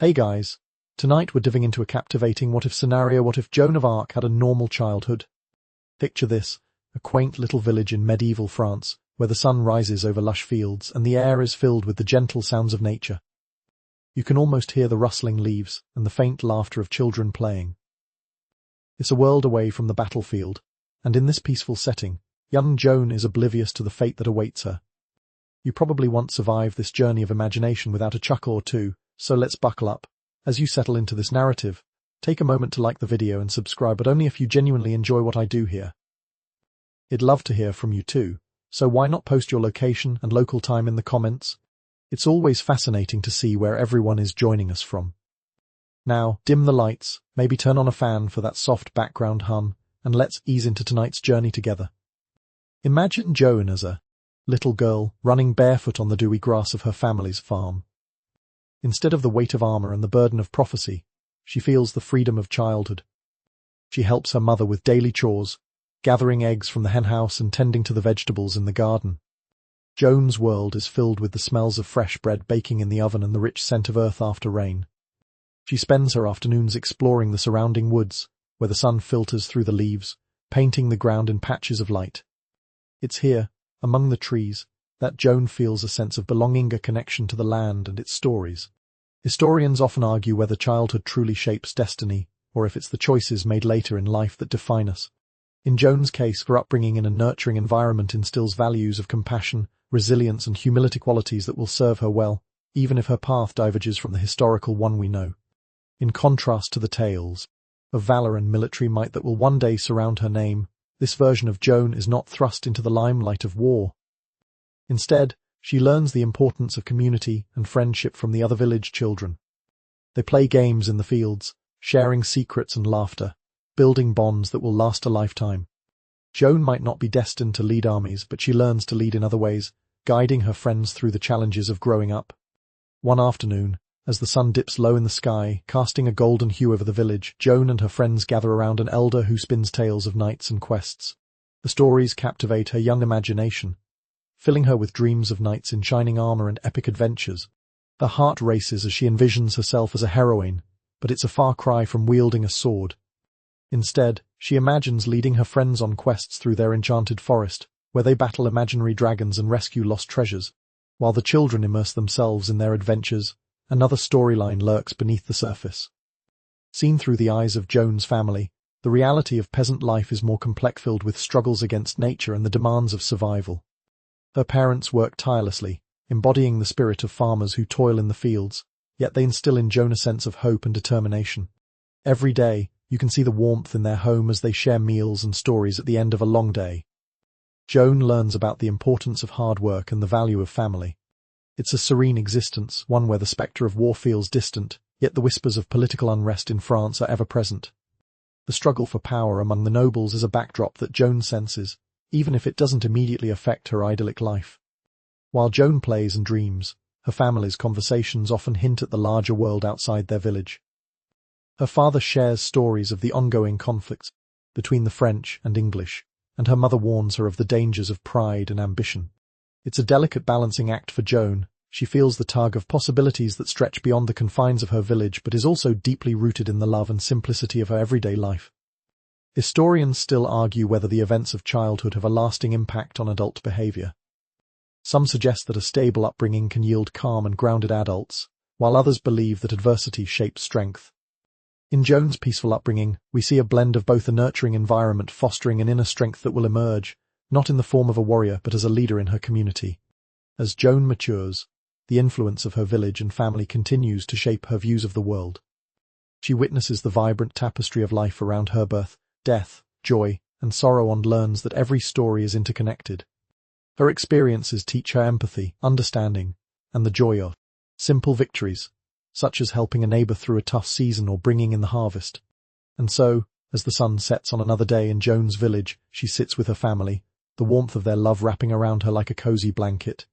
Hey guys, tonight we're diving into a captivating what-if scenario. What if Joan of Arc had a normal childhood? Picture this, a quaint little village in medieval France, where the sun rises over lush fields and the air is filled with the gentle sounds of nature. You can almost hear the rustling leaves and the faint laughter of children playing. It's a world away from the battlefield, and in this peaceful setting, young Joan is oblivious to the fate that awaits her. You probably won't survive this journey of imagination without a chuckle or two, so let's buckle up. As you settle into this narrative, take a moment to like the video and subscribe, but only if you genuinely enjoy what I do here. I'd love to hear from you too, so why not post your location and local time in the comments? It's always fascinating to see where everyone is joining us from. Now, dim the lights, maybe turn on a fan for that soft background hum, and let's ease into tonight's journey together. Imagine Joan as a little girl running barefoot on the dewy grass of her family's farm. Instead of the weight of armor and the burden of prophecy, she feels the freedom of childhood. She helps her mother with daily chores, gathering eggs from the henhouse and tending to the vegetables in the garden. Joan's world is filled with the smells of fresh bread baking in the oven and the rich scent of earth after rain. She spends her afternoons exploring the surrounding woods, where the sun filters through the leaves, painting the ground in patches of light. It's here, among the trees, that Joan feels a sense of belonging, a connection to the land and its stories. Historians often argue whether childhood truly shapes destiny, or if it's the choices made later in life that define us. In Joan's case, her upbringing in a nurturing environment instills values of compassion, resilience and humility, qualities that will serve her well, even if her path diverges from the historical one we know. In contrast to the tales of valor and military might that will one day surround her name, this version of Joan is not thrust into the limelight of war. Instead, she learns the importance of community and friendship from the other village children. They play games in the fields, sharing secrets and laughter, building bonds that will last a lifetime. Joan might not be destined to lead armies, but she learns to lead in other ways, guiding her friends through the challenges of growing up. One afternoon, as the sun dips low in the sky, casting a golden hue over the village, Joan and her friends gather around an elder who spins tales of knights and quests. The stories captivate her young imagination, filling her with dreams of knights in shining armor and epic adventures. Her heart races as she envisions herself as a heroine, but it's a far cry from wielding a sword. Instead, she imagines leading her friends on quests through their enchanted forest, where they battle imaginary dragons and rescue lost treasures. While the children immerse themselves in their adventures, another storyline lurks beneath the surface. Seen through the eyes of Joan's family, the reality of peasant life is more complex, filled with struggles against nature and the demands of survival. Her parents work tirelessly, embodying the spirit of farmers who toil in the fields, yet they instill in Joan a sense of hope and determination. Every day, you can see the warmth in their home as they share meals and stories at the end of a long day. Joan learns about the importance of hard work and the value of family. It's a serene existence, one where the spectre of war feels distant, yet the whispers of political unrest in France are ever present. The struggle for power among the nobles is a backdrop that Joan senses, even if it doesn't immediately affect her idyllic life. While Joan plays and dreams, her family's conversations often hint at the larger world outside their village. Her father shares stories of the ongoing conflicts between the French and English, and her mother warns her of the dangers of pride and ambition. It's a delicate balancing act for Joan. She feels the tug of possibilities that stretch beyond the confines of her village, but is also deeply rooted in the love and simplicity of her everyday life. Historians still argue whether the events of childhood have a lasting impact on adult behavior. Some suggest that a stable upbringing can yield calm and grounded adults, while others believe that adversity shapes strength. In Joan's peaceful upbringing, we see a blend of both a nurturing environment fostering an inner strength that will emerge, not in the form of a warrior but as a leader in her community. As Joan matures, the influence of her village and family continues to shape her views of the world. She witnesses the vibrant tapestry of life around her: birth, death, joy, and sorrow, and learns that every story is interconnected. Her experiences teach her empathy, understanding, and the joy of simple victories, such as helping a neighbor through a tough season or bringing in the harvest. And so, as the sun sets on another day in Joan's village, she sits with her family, the warmth of their love wrapping around her like a cozy blanket.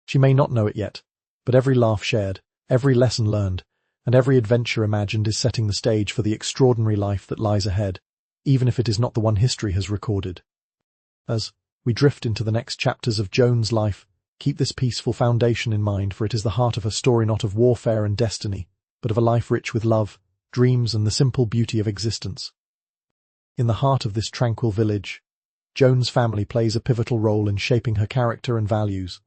She may not know it yet, but every laugh shared, every lesson learned, and every adventure imagined is setting the stage for the extraordinary life that lies ahead, even if it is not the one history has recorded. As we drift into the next chapters of Joan's life, keep this peaceful foundation in mind, for it is the heart of her story, not of warfare and destiny, but of a life rich with love, dreams, and the simple beauty of existence. In the heart of this tranquil village, Joan's family plays a pivotal role in shaping her character and values.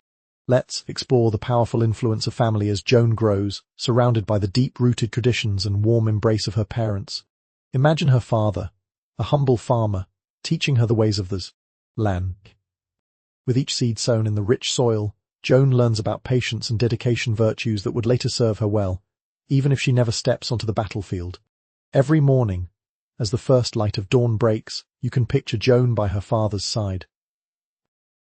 Let's explore the powerful influence of family as Joan grows, surrounded by the deep-rooted traditions and warm embrace of her parents. Imagine her father, a humble farmer, teaching her the ways of the land. With each seed sown in the rich soil, Joan learns about patience and dedication, virtues that would later serve her well, even if she never steps onto the battlefield. Every morning, as the first light of dawn breaks, you can picture Joan by her father's side.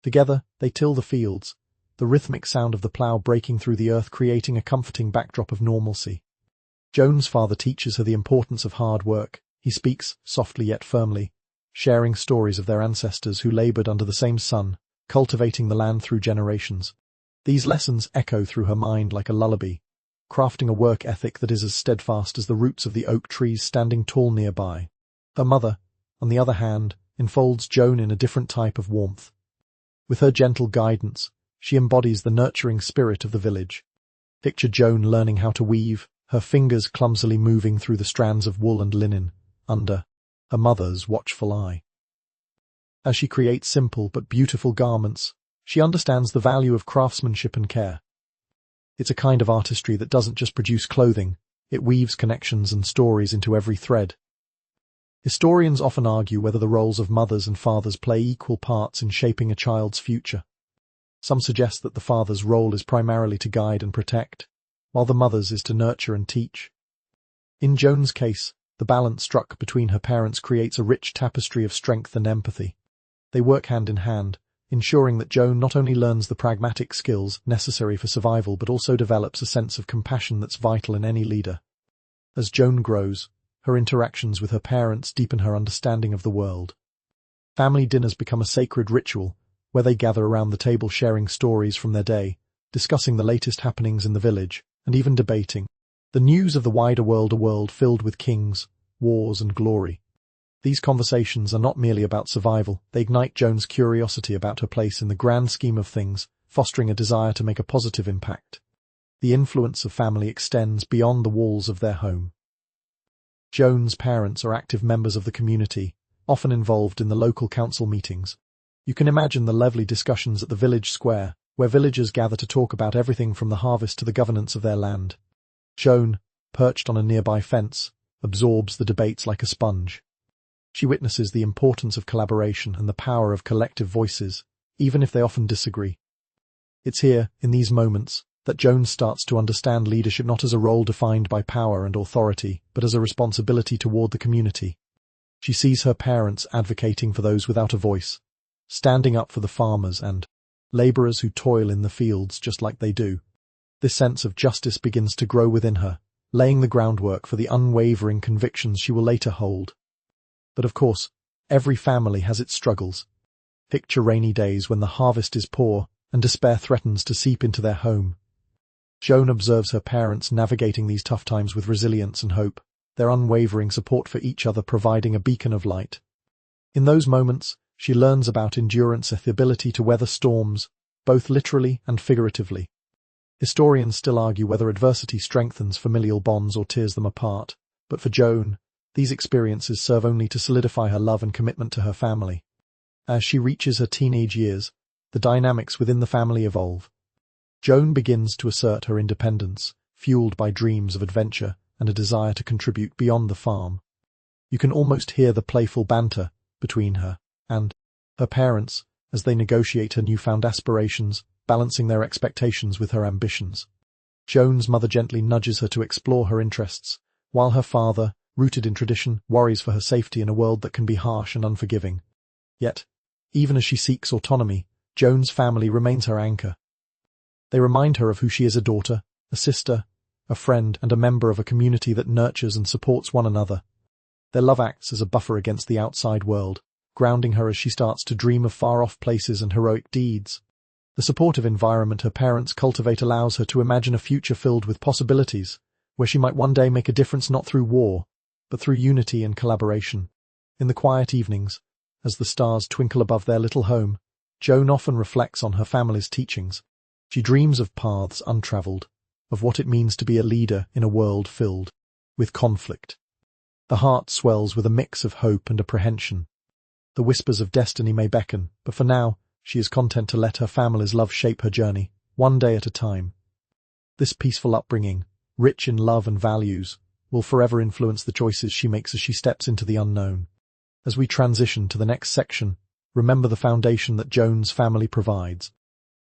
Together, they till the fields, the rhythmic sound of the plough breaking through the earth creating a comforting backdrop of normalcy. Joan's father teaches her the importance of hard work. He speaks softly yet firmly, sharing stories of their ancestors who labored under the same sun, cultivating the land through generations. These lessons echo through her mind like a lullaby, crafting a work ethic that is as steadfast as the roots of the oak trees standing tall nearby. Her mother, on the other hand, enfolds Joan in a different type of warmth. With her gentle guidance, she embodies the nurturing spirit of the village. Picture Joan learning how to weave, her fingers clumsily moving through the strands of wool and linen, under her mother's watchful eye. As she creates simple but beautiful garments, she understands the value of craftsmanship and care. It's a kind of artistry that doesn't just produce clothing, it weaves connections and stories into every thread. Historians often argue whether the roles of mothers and fathers play equal parts in shaping a child's future. Some suggest that the father's role is primarily to guide and protect, while the mother's is to nurture and teach. In Joan's case, the balance struck between her parents creates a rich tapestry of strength and empathy. They work hand in hand, ensuring that Joan not only learns the pragmatic skills necessary for survival but also develops a sense of compassion that's vital in any leader. As Joan grows, her interactions with her parents deepen her understanding of the world. Family dinners become a sacred ritual, where they gather around the table sharing stories from their day, discussing the latest happenings in the village, and even debating the news of the wider world, a world filled with kings, wars, and glory. These conversations are not merely about survival, they ignite Joan's curiosity about her place in the grand scheme of things, fostering a desire to make a positive impact. The influence of family extends beyond the walls of their home. Joan's parents are active members of the community, often involved in the local council meetings. You can imagine the lively discussions at the village square, where villagers gather to talk about everything from the harvest to the governance of their land. Joan, perched on a nearby fence, absorbs the debates like a sponge. She witnesses the importance of collaboration and the power of collective voices, even if they often disagree. It's here, in these moments, that Joan starts to understand leadership not as a role defined by power and authority, but as a responsibility toward the community. She sees her parents advocating for those without a voice, standing up for the farmers and laborers who toil in the fields just like they do. This sense of justice begins to grow within her, laying the groundwork for the unwavering convictions she will later hold. But of course, every family has its struggles. Picture rainy days when the harvest is poor and despair threatens to seep into their home. Joan observes her parents navigating these tough times with resilience and hope, their unwavering support for each other providing a beacon of light. In those moments, she learns about endurance and the ability to weather storms, both literally and figuratively. Historians still argue whether adversity strengthens familial bonds or tears them apart, but for Joan, these experiences serve only to solidify her love and commitment to her family. As she reaches her teenage years, the dynamics within the family evolve. Joan begins to assert her independence, fueled by dreams of adventure and a desire to contribute beyond the farm. You can almost hear the playful banter between her and her parents as they negotiate her newfound aspirations, balancing their expectations with her ambitions. Joan's mother gently nudges her to explore her interests, while her father, rooted in tradition, worries for her safety in a world that can be harsh and unforgiving. Yet, even as she seeks autonomy, Joan's family remains her anchor. They remind her of who she is: a daughter, a sister, a friend, and a member of a community that nurtures and supports one another. Their love acts as a buffer against the outside world, grounding her as she starts to dream of far-off places and heroic deeds. The supportive environment her parents cultivate allows her to imagine a future filled with possibilities, where she might one day make a difference not through war, but through unity and collaboration. In the quiet evenings, as the stars twinkle above their little home, Joan often reflects on her family's teachings. She dreams of paths untraveled, of what it means to be a leader in a world filled with conflict. The heart swells with a mix of hope and apprehension. The whispers of destiny may beckon, but for now, she is content to let her family's love shape her journey, one day at a time. This peaceful upbringing, rich in love and values, will forever influence the choices she makes as she steps into the unknown. As we transition to the next section, remember the foundation that Joan's family provides.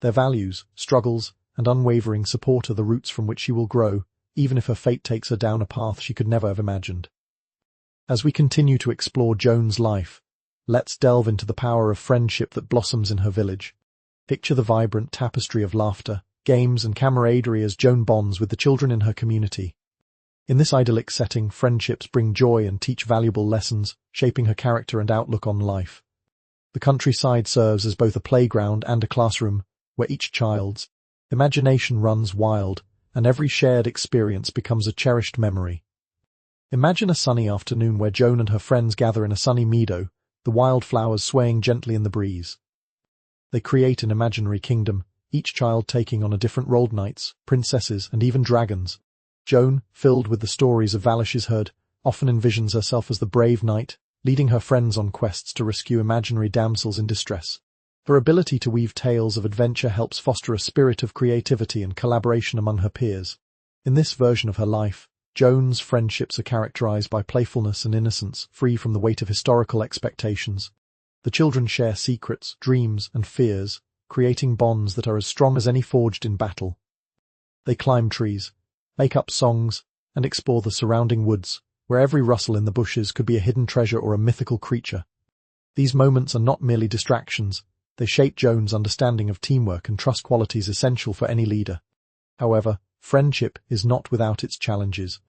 Their values, struggles, and unwavering support are the roots from which she will grow, even if her fate takes her down a path she could never have imagined. As we continue to explore Joan's life, let's delve into the power of friendship that blossoms in her village. Picture the vibrant tapestry of laughter, games, and camaraderie as Joan bonds with the children in her community. In this idyllic setting, friendships bring joy and teach valuable lessons, shaping her character and outlook on life. The countryside serves as both a playground and a classroom, where each child's imagination runs wild, and every shared experience becomes a cherished memory. Imagine a sunny afternoon where Joan and her friends gather in a sunny meadow, the wildflowers swaying gently in the breeze. They create an imaginary kingdom, each child taking on a different role: knights, princesses, and even dragons. Joan, filled with the stories of valor she's heard, often envisions herself as the brave knight, leading her friends on quests to rescue imaginary damsels in distress. Her ability to weave tales of adventure helps foster a spirit of creativity and collaboration among her peers. In this version of her life, Joan's friendships are characterized by playfulness and innocence, free from the weight of historical expectations. The children share secrets, dreams, and fears, creating bonds that are as strong as any forged in battle. They climb trees, make up songs, and explore the surrounding woods, where every rustle in the bushes could be a hidden treasure or a mythical creature. These moments are not merely distractions, they shape Joan's understanding of teamwork and trust, qualities essential for any leader. However, friendship is not without its challenges.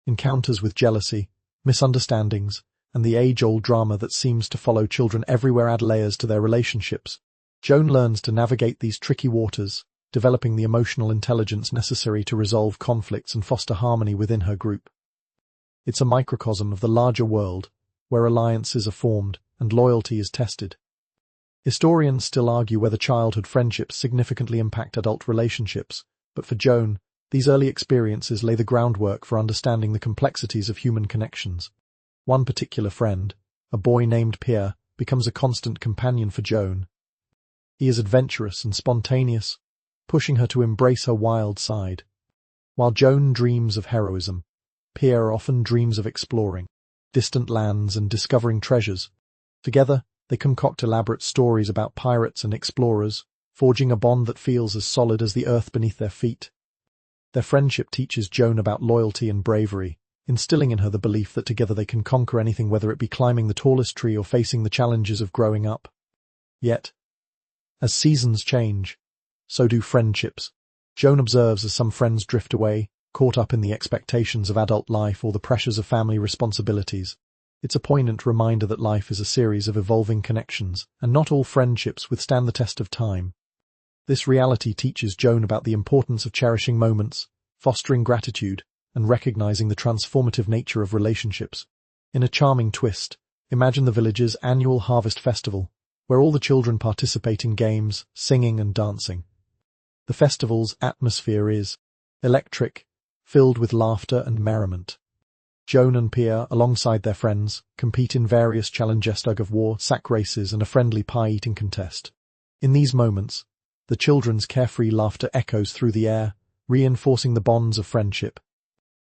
Encounters with jealousy, misunderstandings, and the age-old drama that seems to follow children everywhere add layers to their relationships. Joan learns to navigate these tricky waters, developing the emotional intelligence necessary to resolve conflicts and foster harmony within her group. It's a microcosm of the larger world, where alliances are formed and loyalty is tested. Historians still argue whether childhood friendships significantly impact adult relationships, but for Joan, these early experiences lay the groundwork for understanding the complexities of human connections. One particular friend, a boy named Pierre, becomes a constant companion for Joan. He is adventurous and spontaneous, pushing her to embrace her wild side. While Joan dreams of heroism, Pierre often dreams of exploring distant lands and discovering treasures. Together, they concoct elaborate stories about pirates and explorers, forging a bond that feels as solid as the earth beneath their feet. Their friendship teaches Joan about loyalty and bravery, instilling in her the belief that together they can conquer anything, whether it be climbing the tallest tree or facing the challenges of growing up. Yet, as seasons change, so do friendships. Joan observes as some friends drift away, caught up in the expectations of adult life or the pressures of family responsibilities. It's a poignant reminder that life is a series of evolving connections, and not all friendships withstand the test of time. This reality teaches Joan about the importance of cherishing moments, fostering gratitude, and recognizing the transformative nature of relationships. In a charming twist, imagine the village's annual harvest festival, where all the children participate in games, singing, and dancing. The festival's atmosphere is electric, filled with laughter and merriment. Joan and Pierre, alongside their friends, compete in various challenges: tug of war, sack races, and a friendly pie-eating contest. In these moments, the children's carefree laughter echoes through the air, reinforcing the bonds of friendship.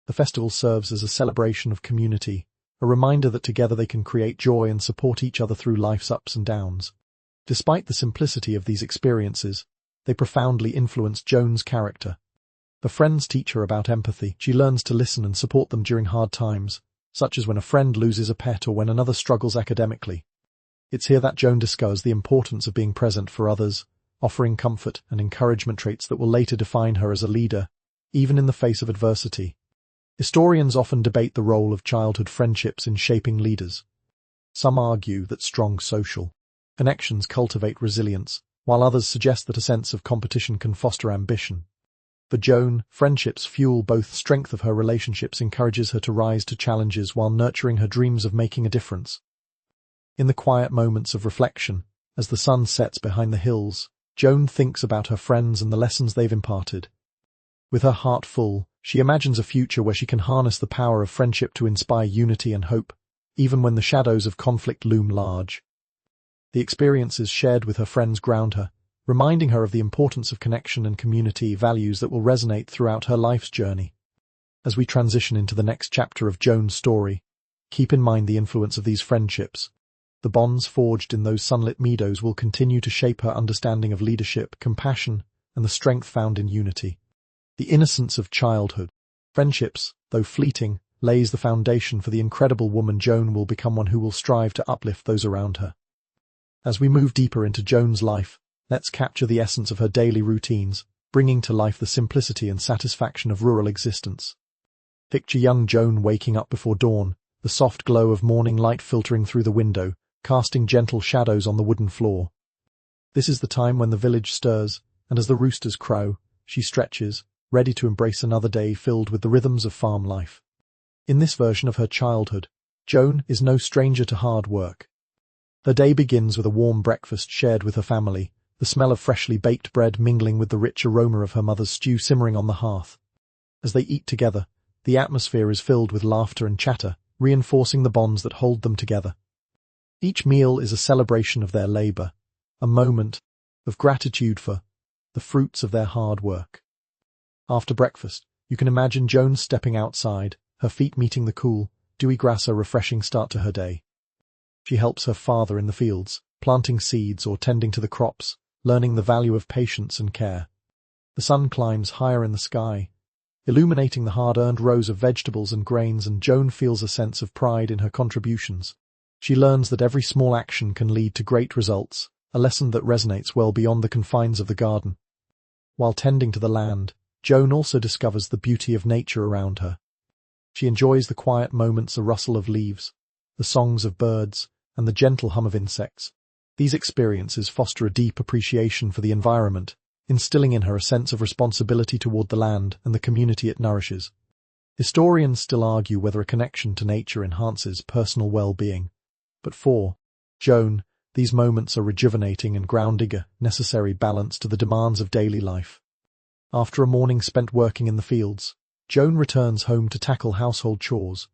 The festival serves as a celebration of community, a reminder that together they can create joy and support each other through life's ups and downs. Despite the simplicity of these experiences, they profoundly influence Joan's character. Her friends teach her about empathy. She learns to listen and support them during hard times, such as when a friend loses a pet or when another struggles academically. It's here that Joan discovers the importance of being present for others, offering comfort and encouragement, traits that will later define her as a leader, even in the face of adversity. Historians often debate the role of childhood friendships in shaping leaders. Some argue that strong social connections cultivate resilience, while others suggest that a sense of competition can foster ambition. For Joan, friendships fuel both. Strength of her relationships encourages her to rise to challenges while nurturing her dreams of making a difference. In the quiet moments of reflection, as the sun sets behind the hills, Joan thinks about her friends and the lessons they've imparted. With her heart full, she imagines a future where she can harness the power of friendship to inspire unity and hope, even when the shadows of conflict loom large. The experiences shared with her friends ground her, reminding her of the importance of connection and community values that will resonate throughout her life's journey. As we transition into the next chapter of Joan's story, keep in mind the influence of these friendships. The bonds forged in those sunlit meadows will continue to shape her understanding of leadership, compassion, and the strength found in unity. The innocence of childhood. Friendships, though fleeting, lays the foundation for the incredible woman Joan will become, one who will strive to uplift those around her. As we move deeper into Joan's life, let's capture the essence of her daily routines, bringing to life the simplicity and satisfaction of rural existence. Picture young Joan waking up before dawn, the soft glow of morning light filtering through the window, casting gentle shadows on the wooden floor. This is the time when the village stirs, and as the roosters crow, she stretches, ready to embrace another day filled with the rhythms of farm life. In this version of her childhood, Joan is no stranger to hard work. Her day begins with a warm breakfast shared with her family, the smell of freshly baked bread mingling with the rich aroma of her mother's stew simmering on the hearth. As they eat together, the atmosphere is filled with laughter and chatter, reinforcing the bonds that hold them together. Each meal is a celebration of their labor, a moment of gratitude for the fruits of their hard work. After breakfast, you can imagine Joan stepping outside, her feet meeting the cool, dewy grass, a refreshing start to her day. She helps her father in the fields, planting seeds or tending to the crops, learning the value of patience and care. The sun climbs higher in the sky, illuminating the hard-earned rows of vegetables and grains, and Joan feels a sense of pride in her contributions. She learns that every small action can lead to great results, a lesson that resonates well beyond the confines of the garden. While tending to the land, Joan also discovers the beauty of nature around her. She enjoys the quiet moments, the rustle of leaves, the songs of birds, and the gentle hum of insects. These experiences foster a deep appreciation for the environment, instilling in her a sense of responsibility toward the land and the community it nourishes. Historians still argue whether a connection to nature enhances personal well-being. But for Joan, these moments are rejuvenating and grounding, a necessary balance to the demands of daily life. After a morning spent working in the fields, Joan returns home to tackle household chores.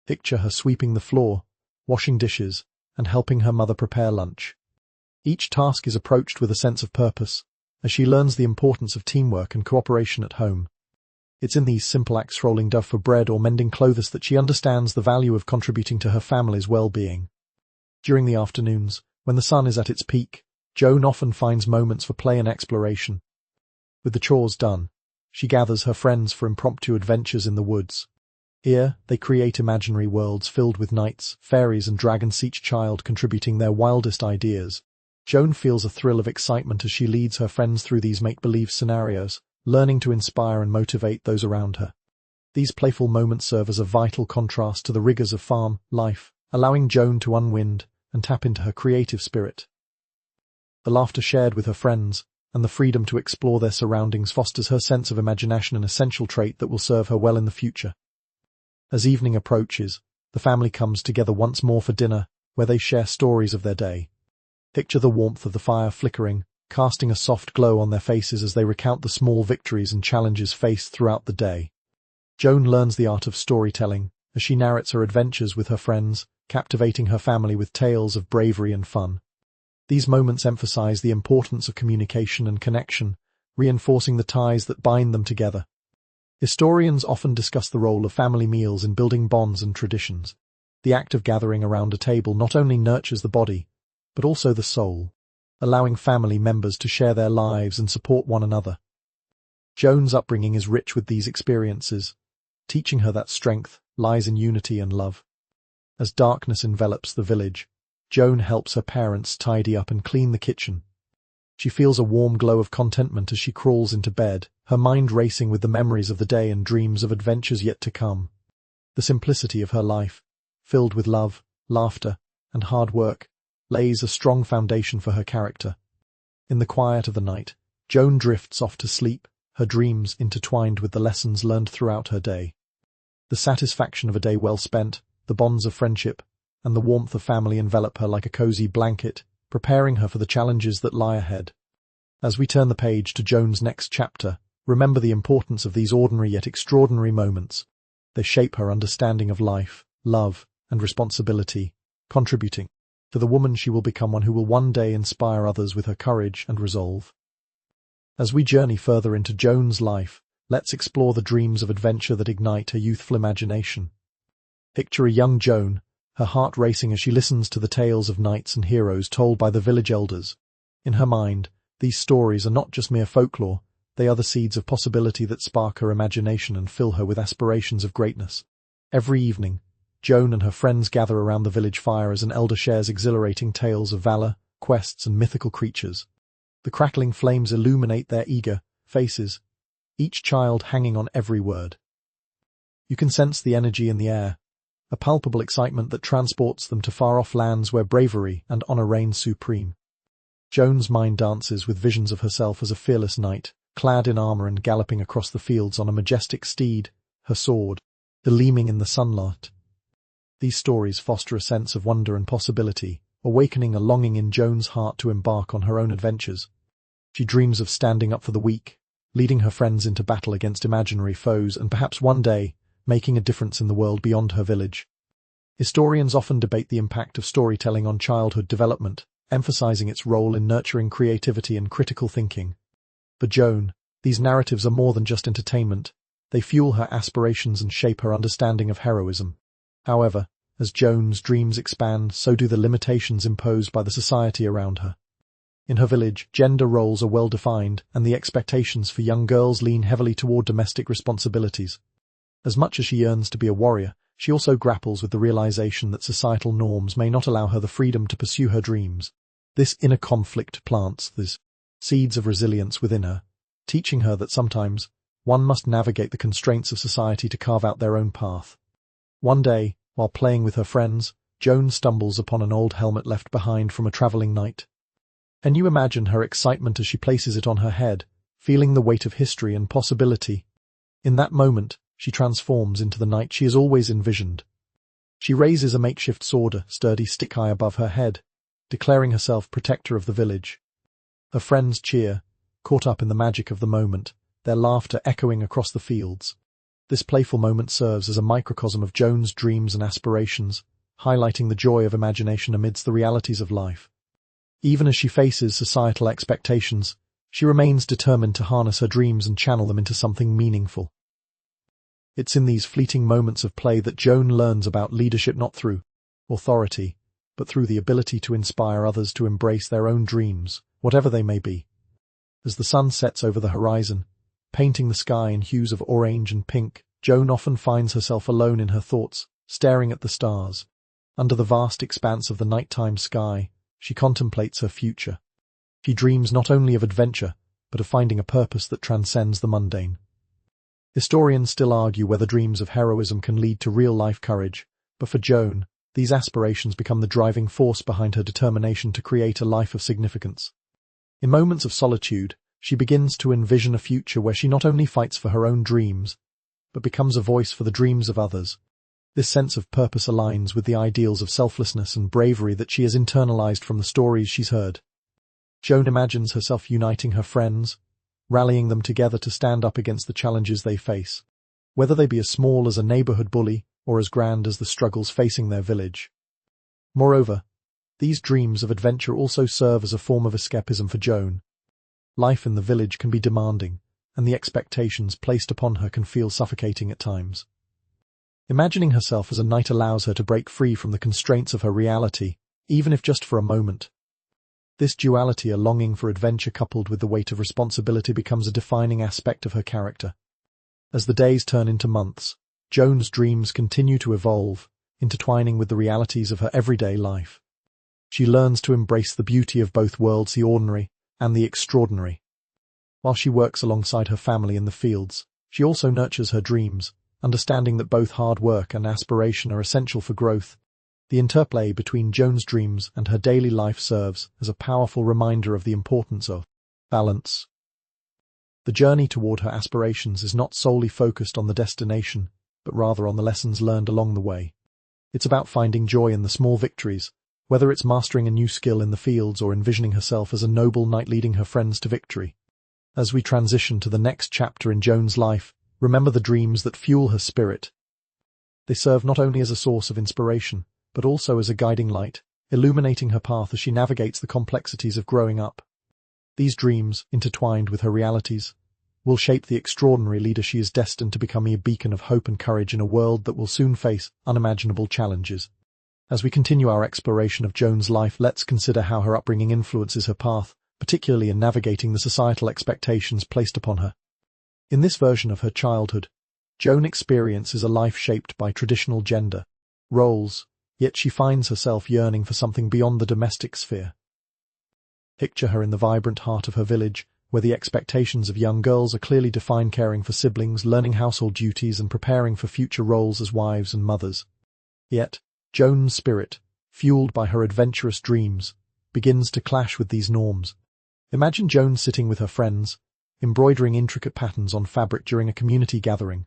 Picture her sweeping the floor, washing dishes, and helping her mother prepare lunch. Each task is approached with a sense of purpose, as she learns the importance of teamwork and cooperation at home. It's in these simple acts, rolling dough for bread or mending clothes, that she understands the value of contributing to her family's well-being. During the afternoons, when the sun is at its peak, Joan often finds moments for play and exploration. With the chores done, she gathers her friends for impromptu adventures in the woods. Here, they create imaginary worlds filled with knights, fairies, and dragons, each child contributing their wildest ideas. Joan feels a thrill of excitement as she leads her friends through these make-believe scenarios, learning to inspire and motivate those around her. These playful moments serve as a vital contrast to the rigors of farm life, allowing Joan to unwind and tap into her creative spirit. The laughter shared with her friends and the freedom to explore their surroundings fosters her sense of imagination, an essential trait that will serve her well in the future. As evening approaches, the family comes together once more for dinner, where they share stories of their day. Picture the warmth of the fire flickering, casting a soft glow on their faces as they recount the small victories and challenges faced throughout the day. Joan learns the art of storytelling as she narrates her adventures with her friends, captivating her family with tales of bravery and fun. These moments emphasize the importance of communication and connection, reinforcing the ties that bind them together. Historians often discuss the role of family meals in building bonds and traditions. The act of gathering around a table not only nurtures the body, but also the soul, allowing family members to share their lives and support one another. Joan's upbringing is rich with these experiences, teaching her that strength lies in unity and love. As darkness envelops the village, Joan helps her parents tidy up and clean the kitchen. She feels a warm glow of contentment as she crawls into bed, her mind racing with the memories of the day and dreams of adventures yet to come. The simplicity of her life, filled with love, laughter, and hard work, lays a strong foundation for her character. In the quiet of the night, Joan drifts off to sleep, her dreams intertwined with the lessons learned throughout her day. The satisfaction of a day well spent, the bonds of friendship, and the warmth of family envelop her like a cozy blanket, preparing her for the challenges that lie ahead. As we turn the page to Joan's next chapter, Remember the importance of these ordinary yet extraordinary moments. They shape her understanding of life, love, and responsibility, contributing to the woman she will become, one who will one day inspire others with her courage and resolve. As we journey further into Joan's life, let's explore the dreams of adventure that ignite her youthful imagination. Picture a young Joan, her heart racing as she listens to the tales of knights and heroes told by the village elders. In her mind, these stories are not just mere folklore, they are the seeds of possibility that spark her imagination and fill her with aspirations of greatness. Every evening, Joan and her friends gather around the village fire as an elder shares exhilarating tales of valor, quests, and mythical creatures. The crackling flames illuminate their eager faces, each child hanging on every word. You can sense the energy in the air, a palpable excitement that transports them to far-off lands where bravery and honor reign supreme. Joan's mind dances with visions of herself as a fearless knight, clad in armor and galloping across the fields on a majestic steed, her sword gleaming in the sunlight. These stories foster a sense of wonder and possibility, awakening a longing in Joan's heart to embark on her own adventures. She dreams of standing up for the weak, leading her friends into battle against imaginary foes, and perhaps one day making a difference in the world beyond her village. Historians often debate the impact of storytelling on childhood development, emphasizing its role in nurturing creativity and critical thinking. For Joan, these narratives are more than just entertainment. They fuel her aspirations and shape her understanding of heroism. However, as Joan's dreams expand, so do the limitations imposed by the society around her. In her village, gender roles are well defined, and the expectations for young girls lean heavily toward domestic responsibilities. As much as she yearns to be a warrior, she also grapples with the realization that societal norms may not allow her the freedom to pursue her dreams. This inner conflict plants these seeds of resilience within her, teaching her that sometimes one must navigate the constraints of society to carve out their own path. One day, while playing with her friends, Joan stumbles upon an old helmet left behind from a traveling knight. Can you imagine her excitement as she places it on her head, feeling the weight of history and possibility? In that moment, she transforms into the knight she has always envisioned. She raises a makeshift sword, a sturdy stick high above her head, declaring herself protector of the village. Her friends cheer, caught up in the magic of the moment, their laughter echoing across the fields. This playful moment serves as a microcosm of Joan's dreams and aspirations, highlighting the joy of imagination amidst the realities of life. Even as she faces societal expectations, she remains determined to harness her dreams and channel them into something meaningful. It's in these fleeting moments of play that Joan learns about leadership, not through authority, but through the ability to inspire others to embrace their own dreams, whatever they may be. As the sun sets over the horizon, painting the sky in hues of orange and pink, Joan often finds herself alone in her thoughts, staring at the stars. Under the vast expanse of the nighttime sky, she contemplates her future. She dreams not only of adventure, but of finding a purpose that transcends the mundane. Historians still argue whether dreams of heroism can lead to real-life courage, but for Joan, these aspirations become the driving force behind her determination to create a life of significance. In moments of solitude, she begins to envision a future where she not only fights for her own dreams, but becomes a voice for the dreams of others. This sense of purpose aligns with the ideals of selflessness and bravery that she has internalized from the stories she's heard. Joan imagines herself uniting her friends, rallying them together to stand up against the challenges they face, whether they be as small as a neighborhood bully or as grand as the struggles facing their village. Moreover, these dreams of adventure also serve as a form of escapism for Joan. Life in the village can be demanding, and the expectations placed upon her can feel suffocating at times. Imagining herself as a knight allows her to break free from the constraints of her reality, even if just for a moment. This duality, a longing for adventure coupled with the weight of responsibility, becomes a defining aspect of her character. As the days turn into months, Joan's dreams continue to evolve, intertwining with the realities of her everyday life. She learns to embrace the beauty of both worlds, the ordinary and the extraordinary. While she works alongside her family in the fields, she also nurtures her dreams, understanding that both hard work and aspiration are essential for growth. The interplay between Joan's dreams and her daily life serves as a powerful reminder of the importance of balance. The journey toward her aspirations is not solely focused on the destination, but rather on the lessons learned along the way. It's about finding joy in the small victories, whether it's mastering a new skill in the fields or envisioning herself as a noble knight leading her friends to victory. As we transition to the next chapter in Joan's life, remember the dreams that fuel her spirit. They serve not only as a source of inspiration, but also as a guiding light, illuminating her path as she navigates the complexities of growing up. These dreams, intertwined with her realities, will shape the extraordinary leader she is destined to become, a beacon of hope and courage in a world that will soon face unimaginable challenges. As we continue our exploration of Joan's life, let's consider how her upbringing influences her path, particularly in navigating the societal expectations placed upon her. In this version of her childhood, Joan experiences a life shaped by traditional gender roles, yet she finds herself yearning for something beyond the domestic sphere. Picture her in the vibrant heart of her village, where the expectations of young girls are clearly defined, caring for siblings, learning household duties, and preparing for future roles as wives and mothers. Yet, Joan's spirit, fueled by her adventurous dreams, begins to clash with these norms. Imagine Joan sitting with her friends, embroidering intricate patterns on fabric during a community gathering.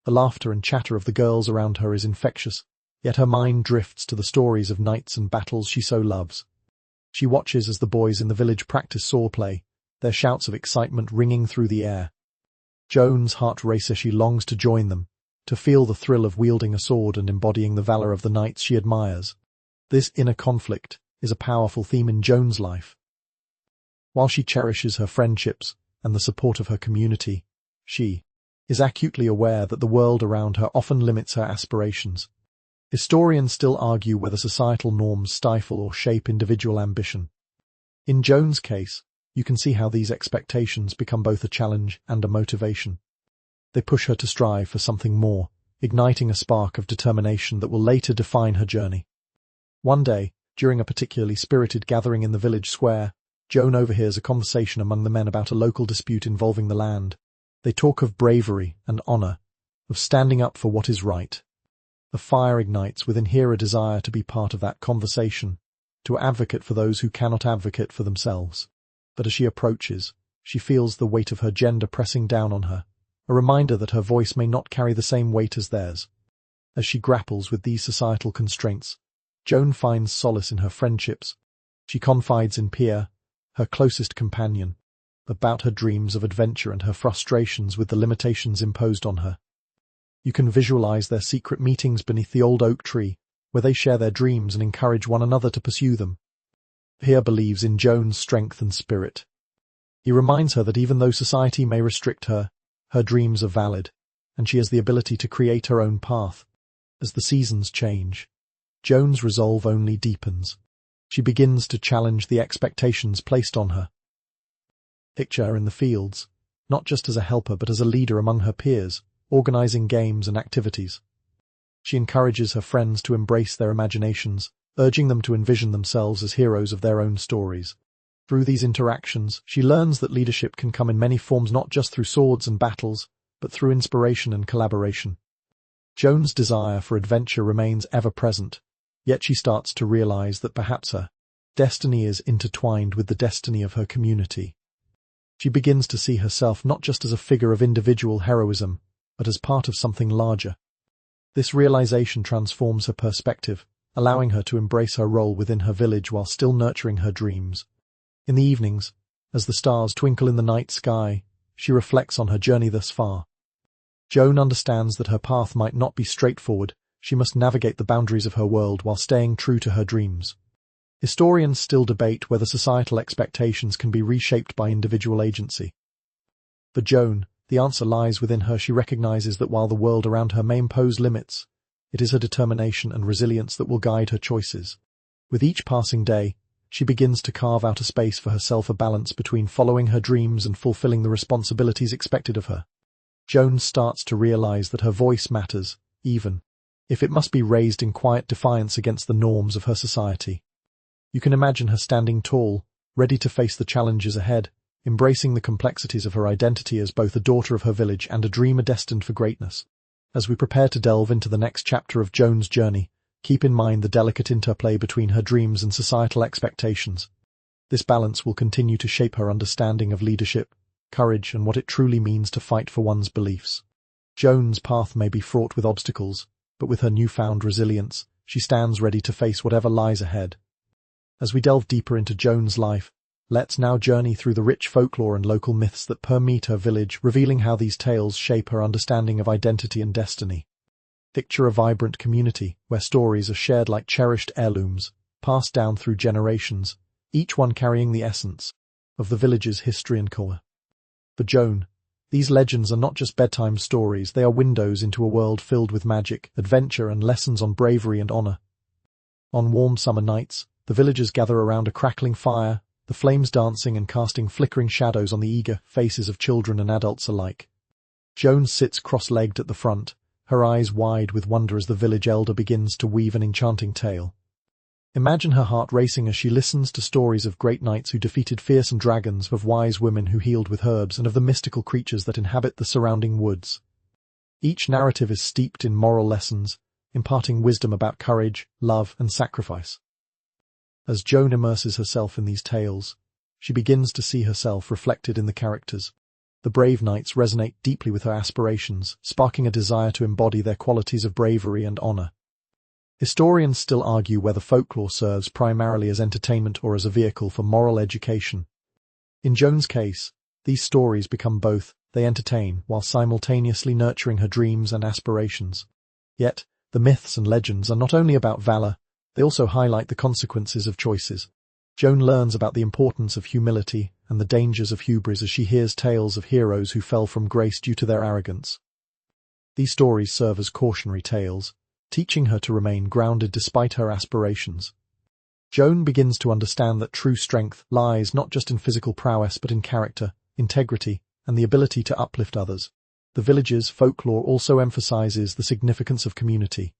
The laughter and chatter of the girls around her is infectious, yet her mind drifts to the stories of knights and battles she so loves. She watches as the boys in the village practice swordplay, their shouts of excitement ringing through the air. Joan's heart races as she longs to join them, to feel the thrill of wielding a sword and embodying the valor of the knights she admires. This inner conflict is a powerful theme in Joan's life. While she cherishes her friendships and the support of her community, she is acutely aware that the world around her often limits her aspirations. Historians still argue whether societal norms stifle or shape individual ambition. In Joan's case, you can see how these expectations become both a challenge and a motivation. They push her to strive for something more, igniting a spark of determination that will later define her journey. One day, during a particularly spirited gathering in the village square, Joan overhears a conversation among the men about a local dispute involving the land. They talk of bravery and honor, of standing up for what is right. A fire ignites within her, a desire to be part of that conversation, to advocate for those who cannot advocate for themselves. But as she approaches, she feels the weight of her gender pressing down on her, a reminder that her voice may not carry the same weight as theirs. As she grapples with these societal constraints, Joan finds solace in her friendships. She confides in Pia, her closest companion, about her dreams of adventure and her frustrations with the limitations imposed on her. You can visualize their secret meetings beneath the old oak tree, where they share their dreams and encourage one another to pursue them. Pia believes in Joan's strength and spirit. He reminds her that even though society may restrict her, her dreams are valid, and she has the ability to create her own path. As the seasons change, Joan's resolve only deepens. She begins to challenge the expectations placed on her. Picture her in the fields, not just as a helper but as a leader among her peers, organizing games and activities. She encourages her friends to embrace their imaginations, urging them to envision themselves as heroes of their own stories. Through these interactions, she learns that leadership can come in many forms, not just through swords and battles, but through inspiration and collaboration. Joan's desire for adventure remains ever present, yet she starts to realize that perhaps her destiny is intertwined with the destiny of her community. She begins to see herself not just as a figure of individual heroism, but as part of something larger. This realization transforms her perspective, allowing her to embrace her role within her village while still nurturing her dreams. In the evenings, as the stars twinkle in the night sky, she reflects on her journey thus far. Joan understands that her path might not be straightforward. She must navigate the boundaries of her world while staying true to her dreams. Historians still debate whether societal expectations can be reshaped by individual agency. For Joan, the answer lies within her. She recognizes that while the world around her may impose limits, it is her determination and resilience that will guide her choices. With each passing day, she begins to carve out a space for herself, a balance between following her dreams and fulfilling the responsibilities expected of her. Joan starts to realize that her voice matters, even if it must be raised in quiet defiance against the norms of her society. You can imagine her standing tall, ready to face the challenges ahead, embracing the complexities of her identity as both a daughter of her village and a dreamer destined for greatness. As we prepare to delve into the next chapter of Joan's journey, keep in mind the delicate interplay between her dreams and societal expectations. This balance will continue to shape her understanding of leadership, courage, and what it truly means to fight for one's beliefs. Joan's path may be fraught with obstacles, but with her newfound resilience, she stands ready to face whatever lies ahead. As we delve deeper into Joan's life, Let's now journey through the rich folklore and local myths that permeate her village, revealing how these tales shape her understanding of identity and destiny. Picture a vibrant community, where stories are shared like cherished heirlooms, passed down through generations, each one carrying the essence of the village's history and core. For Joan, these legends are not just bedtime stories, they are windows into a world filled with magic, adventure, and lessons on bravery and honor. On warm summer nights, the villagers gather around a crackling fire, the flames dancing and casting flickering shadows on the eager faces of children and adults alike. Joan sits cross-legged at the front, her eyes wide with wonder as the village elder begins to weave an enchanting tale. Imagine her heart racing as she listens to stories of great knights who defeated fearsome dragons, of wise women who healed with herbs, and of the mystical creatures that inhabit the surrounding woods. Each narrative is steeped in moral lessons, imparting wisdom about courage, love, and sacrifice. As Joan immerses herself in these tales, she begins to see herself reflected in the characters. The brave knights resonate deeply with her aspirations, sparking a desire to embody their qualities of bravery and honor. Historians still argue whether folklore serves primarily as entertainment or as a vehicle for moral education. In Joan's case, these stories become both. They entertain while simultaneously nurturing her dreams and aspirations. Yet, the myths and legends are not only about valor, they also highlight the consequences of choices. Joan learns about the importance of humility and the dangers of hubris as she hears tales of heroes who fell from grace due to their arrogance. These stories serve as cautionary tales, teaching her to remain grounded despite her aspirations. Joan begins to understand that true strength lies not just in physical prowess but in character, integrity, and the ability to uplift others. The village's folklore also emphasizes the significance of community.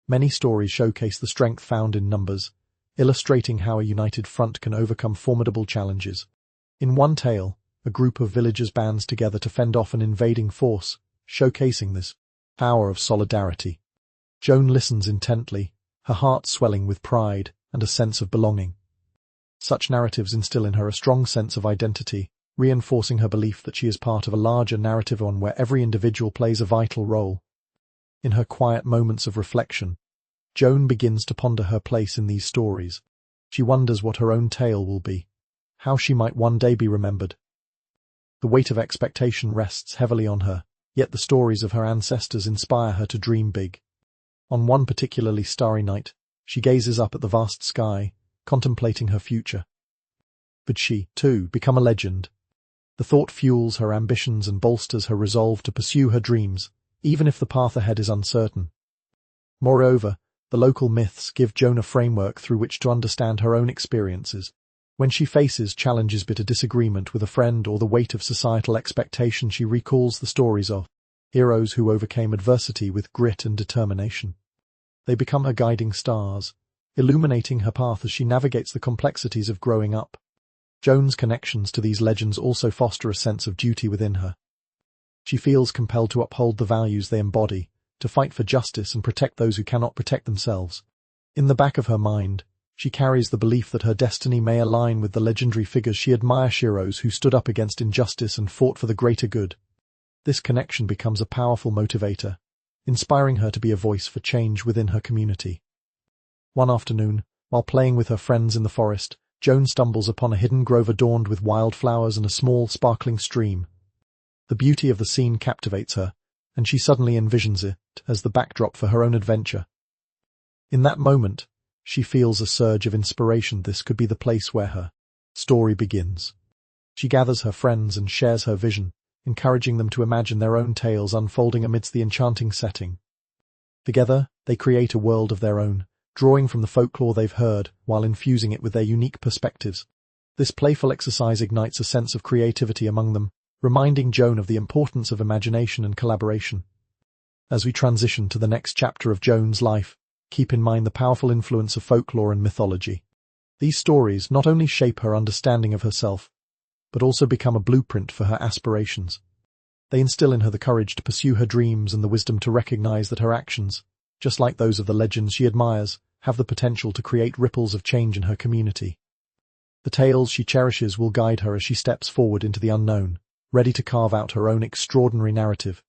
Many stories showcase the strength found in numbers, illustrating how a united front can overcome formidable challenges. In one tale, a group of villagers bands together to fend off an invading force, showcasing this power of solidarity. Joan listens intently, her heart swelling with pride and a sense of belonging. Such narratives instill in her a strong sense of identity, reinforcing her belief that she is part of a larger narrative on where every individual plays a vital role. In her quiet moments of reflection, Joan begins to ponder her place in these stories. She wonders what her own tale will be, how she might one day be remembered. The weight of expectation rests heavily on her, yet the stories of her ancestors inspire her to dream big. On one particularly starry night, she gazes up at the vast sky, contemplating her future. Could she, too, become a legend? The thought fuels her ambitions and bolsters her resolve to pursue her dreams, even if the path ahead is uncertain. Moreover, the local myths give Joan a framework through which to understand her own experiences. When she faces challenges, bitter disagreement with a friend, or the weight of societal expectation, she recalls the stories of heroes who overcame adversity with grit and determination. They become her guiding stars, illuminating her path as she navigates the complexities of growing up. Joan's connections to these legends also foster a sense of duty within her. She feels compelled to uphold the values they embody, to fight for justice and protect those who cannot protect themselves. In the back of her mind, she carries the belief that her destiny may align with the legendary figures she admires, heroes who stood up against injustice and fought for the greater good. This connection becomes a powerful motivator, inspiring her to be a voice for change within her community. One afternoon, while playing with her friends in the forest, Joan stumbles upon a hidden grove adorned with wildflowers and a small, sparkling stream. The beauty of the scene captivates her, and she suddenly envisions it as the backdrop for her own adventure. In that moment, she feels a surge of inspiration. This could be the place where her story begins. She gathers her friends and shares her vision, encouraging them to imagine their own tales unfolding amidst the enchanting setting. Together, they create a world of their own, drawing from the folklore they've heard while infusing it with their unique perspectives. This playful exercise ignites a sense of creativity among them, reminding Joan of the importance of imagination and collaboration. As we transition to the next chapter of Joan's life, keep in mind the powerful influence of folklore and mythology. These stories not only shape her understanding of herself, but also become a blueprint for her aspirations. They instill in her the courage to pursue her dreams and the wisdom to recognize that her actions, just like those of the legends she admires, have the potential to create ripples of change in her community. The tales she cherishes will guide her as she steps forward into the unknown, ready to carve out her own extraordinary narrative.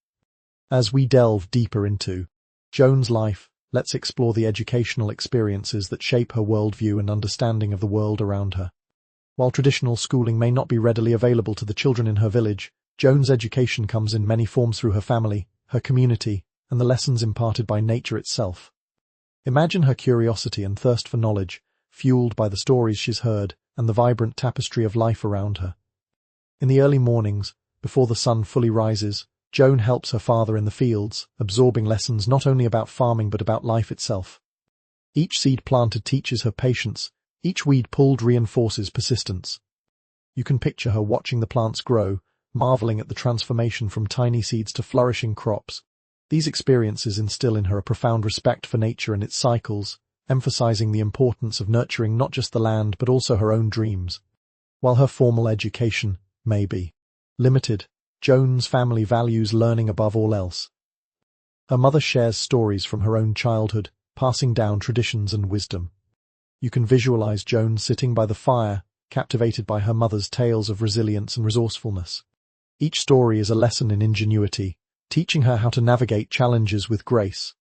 As we delve deeper into Joan's life, let's explore the educational experiences that shape her worldview and understanding of the world around her. While traditional schooling may not be readily available to the children in her village, Joan's education comes in many forms through her family, her community, and the lessons imparted by nature itself. Imagine her curiosity and thirst for knowledge, fueled by the stories she's heard and the vibrant tapestry of life around her. In the early mornings, before the sun fully rises, Joan helps her father in the fields, absorbing lessons not only about farming but about life itself. Each seed planted teaches her patience, each weed pulled reinforces persistence. You can picture her watching the plants grow, marveling at the transformation from tiny seeds to flourishing crops. These experiences instill in her a profound respect for nature and its cycles, emphasizing the importance of nurturing not just the land but also her own dreams. While her formal education may be limited, Joan's family values learning above all else. Her mother shares stories from her own childhood, passing down traditions and wisdom. You can visualize Joan sitting by the fire, captivated by her mother's tales of resilience and resourcefulness. Each story is a lesson in ingenuity, teaching her how to navigate challenges with grace.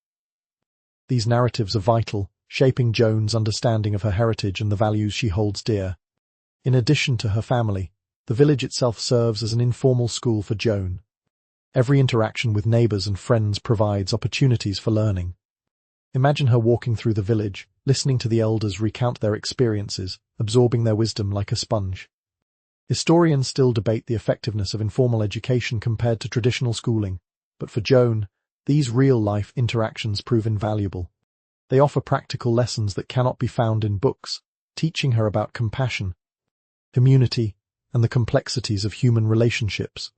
These narratives are vital, shaping Joan's understanding of her heritage and the values she holds dear. In addition to her family, the village itself serves as an informal school for Joan. Every interaction with neighbors and friends provides opportunities for learning. Imagine her walking through the village, listening to the elders recount their experiences, absorbing their wisdom like a sponge. Historians still debate the effectiveness of informal education compared to traditional schooling, but for Joan, these real-life interactions prove invaluable. They offer practical lessons that cannot be found in books, teaching her about compassion, community, and the complexities of human relationships.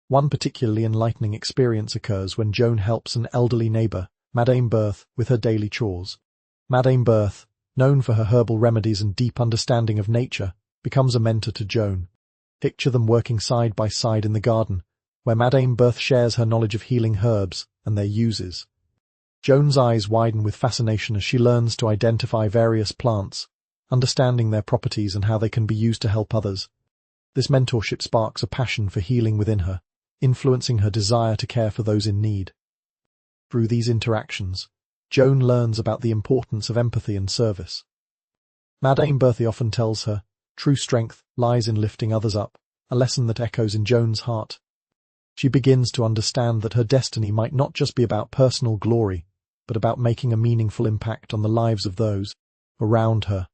One particularly enlightening experience occurs when Joan helps an elderly neighbor, Madame Berthe, with her daily chores. Madame Berthe, known for her herbal remedies and deep understanding of nature, becomes a mentor to Joan. Picture them working side by side in the garden, where Madame Berthe shares her knowledge of healing herbs and their uses. Joan's eyes widen with fascination as she learns to identify various plants, understanding their properties and how they can be used to help others. This mentorship sparks a passion for healing within her, influencing her desire to care for those in need. Through these interactions, Joan learns about the importance of empathy and service. Madame Berthe often tells her, true strength lies in lifting others up, a lesson that echoes in Joan's heart. She begins to understand that her destiny might not just be about personal glory, but about making a meaningful impact on the lives of those around her.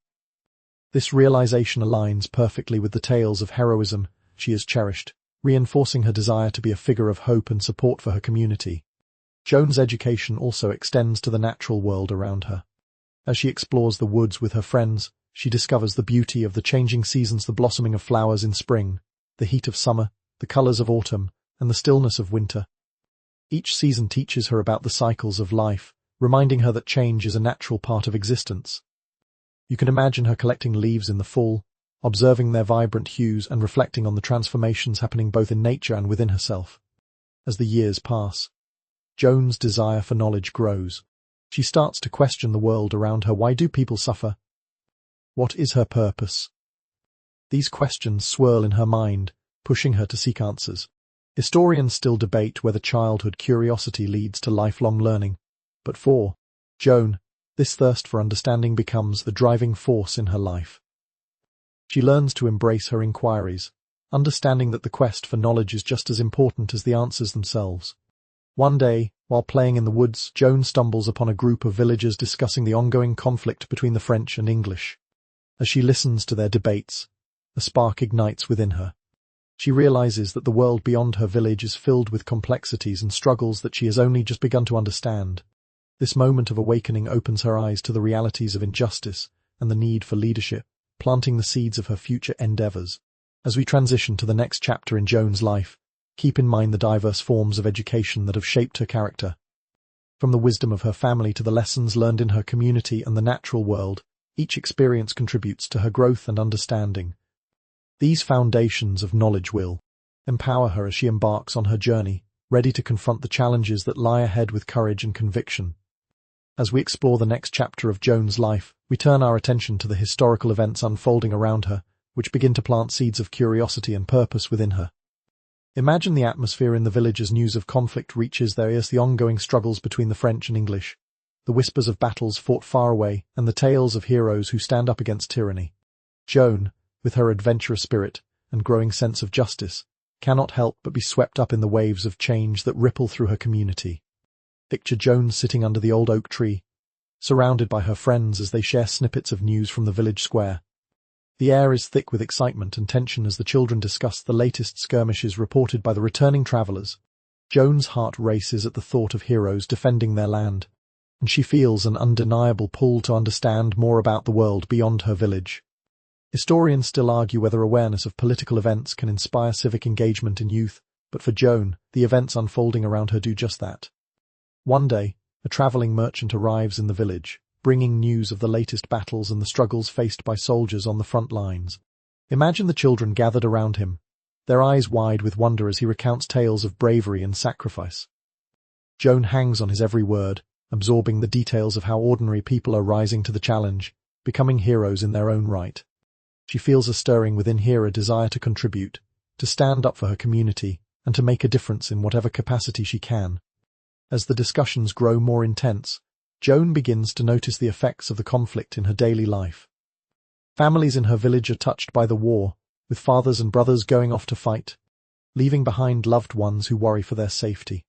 This realization aligns perfectly with the tales of heroism she has cherished, reinforcing her desire to be a figure of hope and support for her community. Joan's education also extends to the natural world around her. As she explores the woods with her friends, she discovers the beauty of the changing seasons, the blossoming of flowers in spring, the heat of summer, the colors of autumn, and the stillness of winter. Each season teaches her about the cycles of life, reminding her that change is a natural part of existence. You can imagine her collecting leaves in the fall, observing their vibrant hues and reflecting on the transformations happening both in nature and within herself. As the years pass, Joan's desire for knowledge grows. She starts to question the world around her. Why do people suffer? What is her purpose? These questions swirl in her mind, pushing her to seek answers. Historians still debate whether childhood curiosity leads to lifelong learning, but for Joan, this thirst for understanding becomes the driving force in her life. She learns to embrace her inquiries, understanding that the quest for knowledge is just as important as the answers themselves. One day, while playing in the woods, Joan stumbles upon a group of villagers discussing the ongoing conflict between the French and English. As she listens to their debates, a spark ignites within her. She realizes that the world beyond her village is filled with complexities and struggles that she has only just begun to understand. This moment of awakening opens her eyes to the realities of injustice and the need for leadership, planting the seeds of her future endeavors. As we transition to the next chapter in Joan's life, keep in mind the diverse forms of education that have shaped her character. From the wisdom of her family to the lessons learned in her community and the natural world, each experience contributes to her growth and understanding. These foundations of knowledge will empower her as she embarks on her journey, ready to confront the challenges that lie ahead with courage and conviction. As we explore the next chapter of Joan's life, we turn our attention to the historical events unfolding around her, which begin to plant seeds of curiosity and purpose within her. Imagine the atmosphere in the village as news of conflict reaches their ears, the ongoing struggles between the French and English, the whispers of battles fought far away, and the tales of heroes who stand up against tyranny. Joan, with her adventurous spirit and growing sense of justice, cannot help but be swept up in the waves of change that ripple through her community. Picture Joan sitting under the old oak tree, surrounded by her friends as they share snippets of news from the village square. The air is thick with excitement and tension as the children discuss the latest skirmishes reported by the returning travellers. Joan's heart races at the thought of heroes defending their land, and she feels an undeniable pull to understand more about the world beyond her village. Historians still argue whether awareness of political events can inspire civic engagement in youth, but for Joan, the events unfolding around her do just that. One day, a travelling merchant arrives in the village, bringing news of the latest battles and the struggles faced by soldiers on the front lines. Imagine the children gathered around him, their eyes wide with wonder as he recounts tales of bravery and sacrifice. Joan hangs on his every word, absorbing the details of how ordinary people are rising to the challenge, becoming heroes in their own right. She feels a stirring within her a desire to contribute, to stand up for her community, and to make a difference in whatever capacity she can. As the discussions grow more intense, Joan begins to notice the effects of the conflict in her daily life. Families in her village are touched by the war, with fathers and brothers going off to fight, leaving behind loved ones who worry for their safety.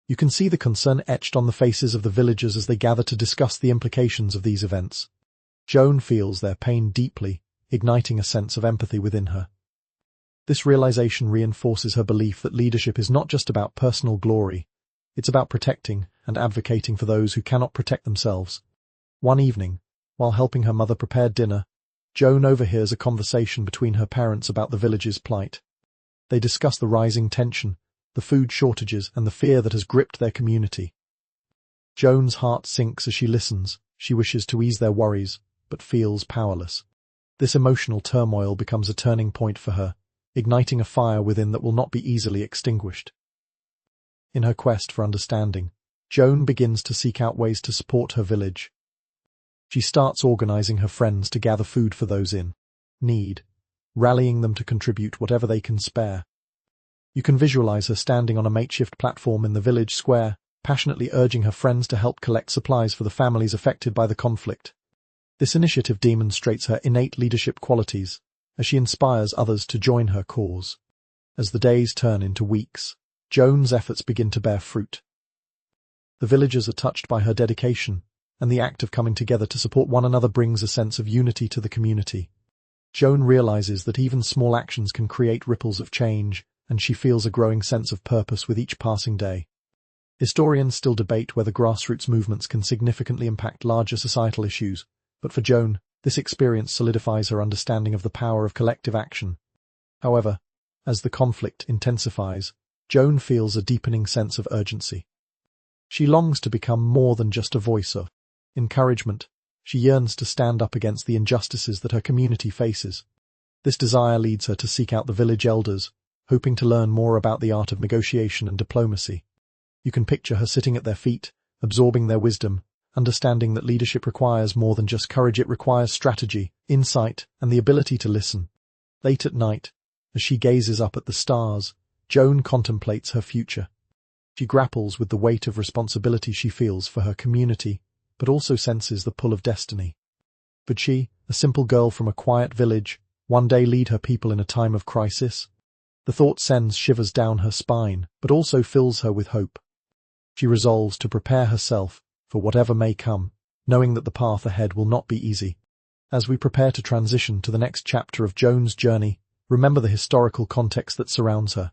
You can see the concern etched on the faces of the villagers as they gather to discuss the implications of these events. Joan feels their pain deeply, igniting a sense of empathy within her. This realization reinforces her belief that leadership is not just about personal glory, it's about protecting and advocating for those who cannot protect themselves. One evening, while helping her mother prepare dinner, Joan overhears a conversation between her parents about the village's plight. They discuss the rising tension, the food shortages, and the fear that has gripped their community. Joan's heart sinks as she listens. She wishes to ease their worries, but feels powerless. This emotional turmoil becomes a turning point for her, igniting a fire within that will not be easily extinguished. In her quest for understanding, Joan begins to seek out ways to support her village. She starts organizing her friends to gather food for those in need, rallying them to contribute whatever they can spare. You can visualize her standing on a makeshift platform in the village square, passionately urging her friends to help collect supplies for the families affected by the conflict. This initiative demonstrates her innate leadership qualities, as she inspires others to join her cause. As the days turn into weeks, Joan's efforts begin to bear fruit. The villagers are touched by her dedication, and the act of coming together to support one another brings a sense of unity to the community. Joan realizes that even small actions can create ripples of change, and she feels a growing sense of purpose with each passing day. Historians still debate whether grassroots movements can significantly impact larger societal issues, but for Joan, this experience solidifies her understanding of the power of collective action. However, as the conflict intensifies, Joan feels a deepening sense of urgency. She longs to become more than just a voice of encouragement. She yearns to stand up against the injustices that her community faces. This desire leads her to seek out the village elders, hoping to learn more about the art of negotiation and diplomacy. You can picture her sitting at their feet, absorbing their wisdom, understanding that leadership requires more than just courage. It requires strategy, insight, and the ability to listen. Late at night, as she gazes up at the stars, Joan contemplates her future. She grapples with the weight of responsibility she feels for her community, but also senses the pull of destiny. Could she, a simple girl from a quiet village, one day lead her people in a time of crisis? The thought sends shivers down her spine, but also fills her with hope. She resolves to prepare herself for whatever may come, knowing that the path ahead will not be easy. As we prepare to transition to the next chapter of Joan's journey, remember the historical context that surrounds her.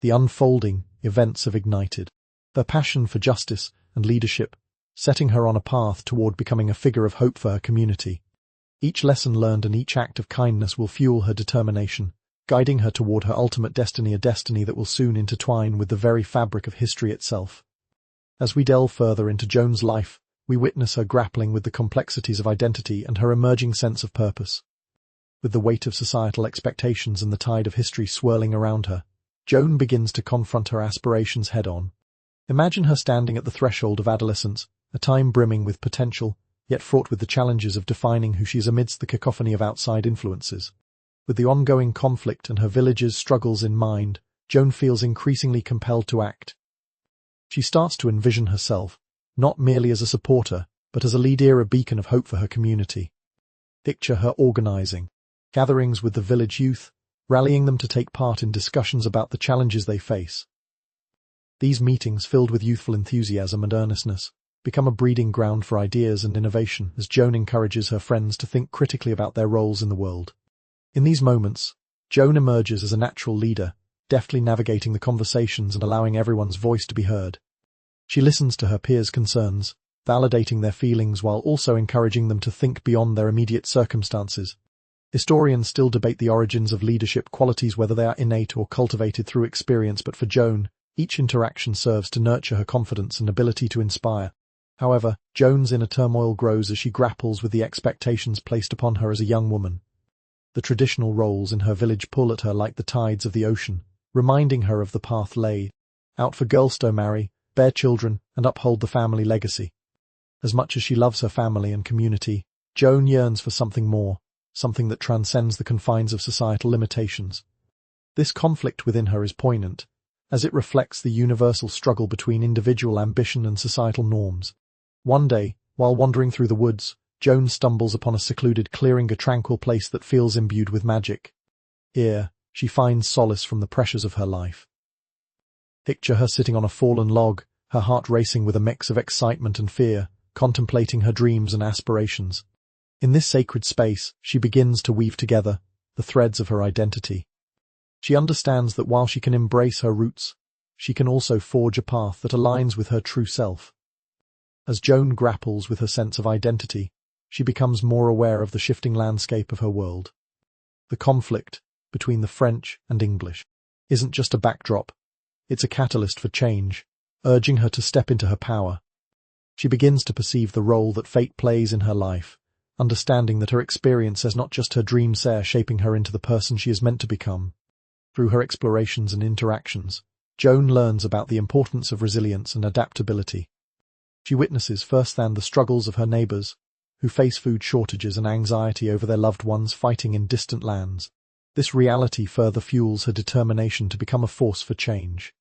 The unfolding events have ignited her passion for justice and leadership, setting her on a path toward becoming a figure of hope for her community. Each lesson learned and each act of kindness will fuel her determination, guiding her toward her ultimate destiny, a destiny that will soon intertwine with the very fabric of history itself. As we delve further into Joan's life, we witness her grappling with the complexities of identity and her emerging sense of purpose. With the weight of societal expectations and the tide of history swirling around her, Joan begins to confront her aspirations head-on. Imagine her standing at the threshold of adolescence, a time brimming with potential, yet fraught with the challenges of defining who she is amidst the cacophony of outside influences. With the ongoing conflict and her village's struggles in mind, Joan feels increasingly compelled to act. She starts to envision herself, not merely as a supporter, but as a leader, a beacon of hope for her community. Picture her organizing gatherings with the village youth, rallying them to take part in discussions about the challenges they face. These meetings, filled with youthful enthusiasm and earnestness, become a breeding ground for ideas and innovation as Joan encourages her friends to think critically about their roles in the world. In these moments, Joan emerges as a natural leader, deftly navigating the conversations and allowing everyone's voice to be heard. She listens to her peers' concerns, validating their feelings while also encouraging them to think beyond their immediate circumstances. Historians still debate the origins of leadership qualities, whether they are innate or cultivated through experience, but for Joan, each interaction serves to nurture her confidence and ability to inspire. However, Joan's inner turmoil grows as she grapples with the expectations placed upon her as a young woman. The traditional roles in her village pull at her like the tides of the ocean, reminding her of the path laid out for girls to marry, bear children, and uphold the family legacy. As much as she loves her family and community, Joan yearns for something more, something that transcends the confines of societal limitations. This conflict within her is poignant, as it reflects the universal struggle between individual ambition and societal norms. One day, while wandering through the woods, Joan stumbles upon a secluded clearing, a tranquil place that feels imbued with magic. Here, she finds solace from the pressures of her life. Picture her sitting on a fallen log, her heart racing with a mix of excitement and fear, contemplating her dreams and aspirations. In this sacred space, she begins to weave together the threads of her identity. She understands that while she can embrace her roots, she can also forge a path that aligns with her true self. As Joan grapples with her sense of identity, she becomes more aware of the shifting landscape of her world. The conflict between the French and English isn't just a backdrop, it's a catalyst for change, urging her to step into her power. She begins to perceive the role that fate plays in her life, understanding that her experience is not just her dreams there shaping her into the person she is meant to become. Through her explorations and interactions, Joan learns about the importance of resilience and adaptability. She witnesses firsthand the struggles of her neighbors, who face food shortages and anxiety over their loved ones fighting in distant lands. This reality further fuels her determination to become a force for change.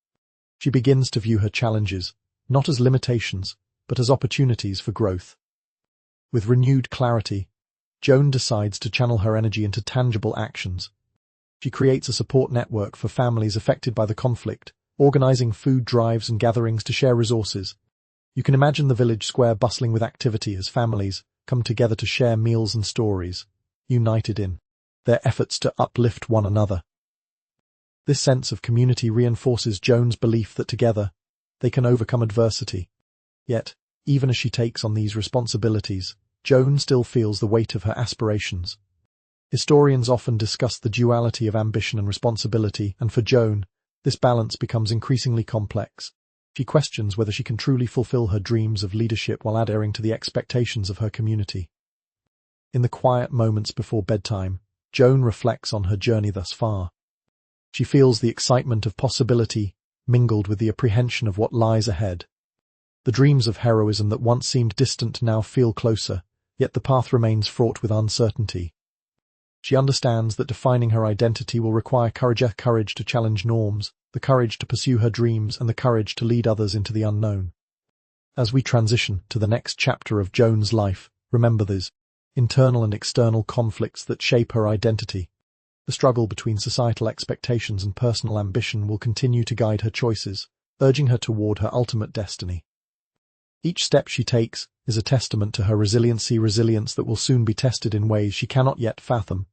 She begins to view her challenges, not as limitations, but as opportunities for growth. With renewed clarity, Joan decides to channel her energy into tangible actions. She creates a support network for families affected by the conflict, organizing food drives and gatherings to share resources. You can imagine the village square bustling with activity as families come together to share meals and stories, united in their efforts to uplift one another. This sense of community reinforces Joan's belief that together they can overcome adversity. Yet, even as she takes on these responsibilities, Joan still feels the weight of her aspirations. Historians often discuss the duality of ambition and responsibility, and for Joan, this balance becomes increasingly complex. She questions whether she can truly fulfill her dreams of leadership while adhering to the expectations of her community. In the quiet moments before bedtime, Joan reflects on her journey thus far. She feels the excitement of possibility mingled with the apprehension of what lies ahead. The dreams of heroism that once seemed distant now feel closer, yet the path remains fraught with uncertainty. She understands that defining her identity will require courage to challenge norms, the courage to pursue her dreams, and the courage to lead others into the unknown. As we transition to the next chapter of Joan's life, remember these internal and external conflicts that shape her identity. The struggle between societal expectations and personal ambition will continue to guide her choices, urging her toward her ultimate destiny. Each step she takes is a testament to her resilience that will soon be tested in ways she cannot yet fathom.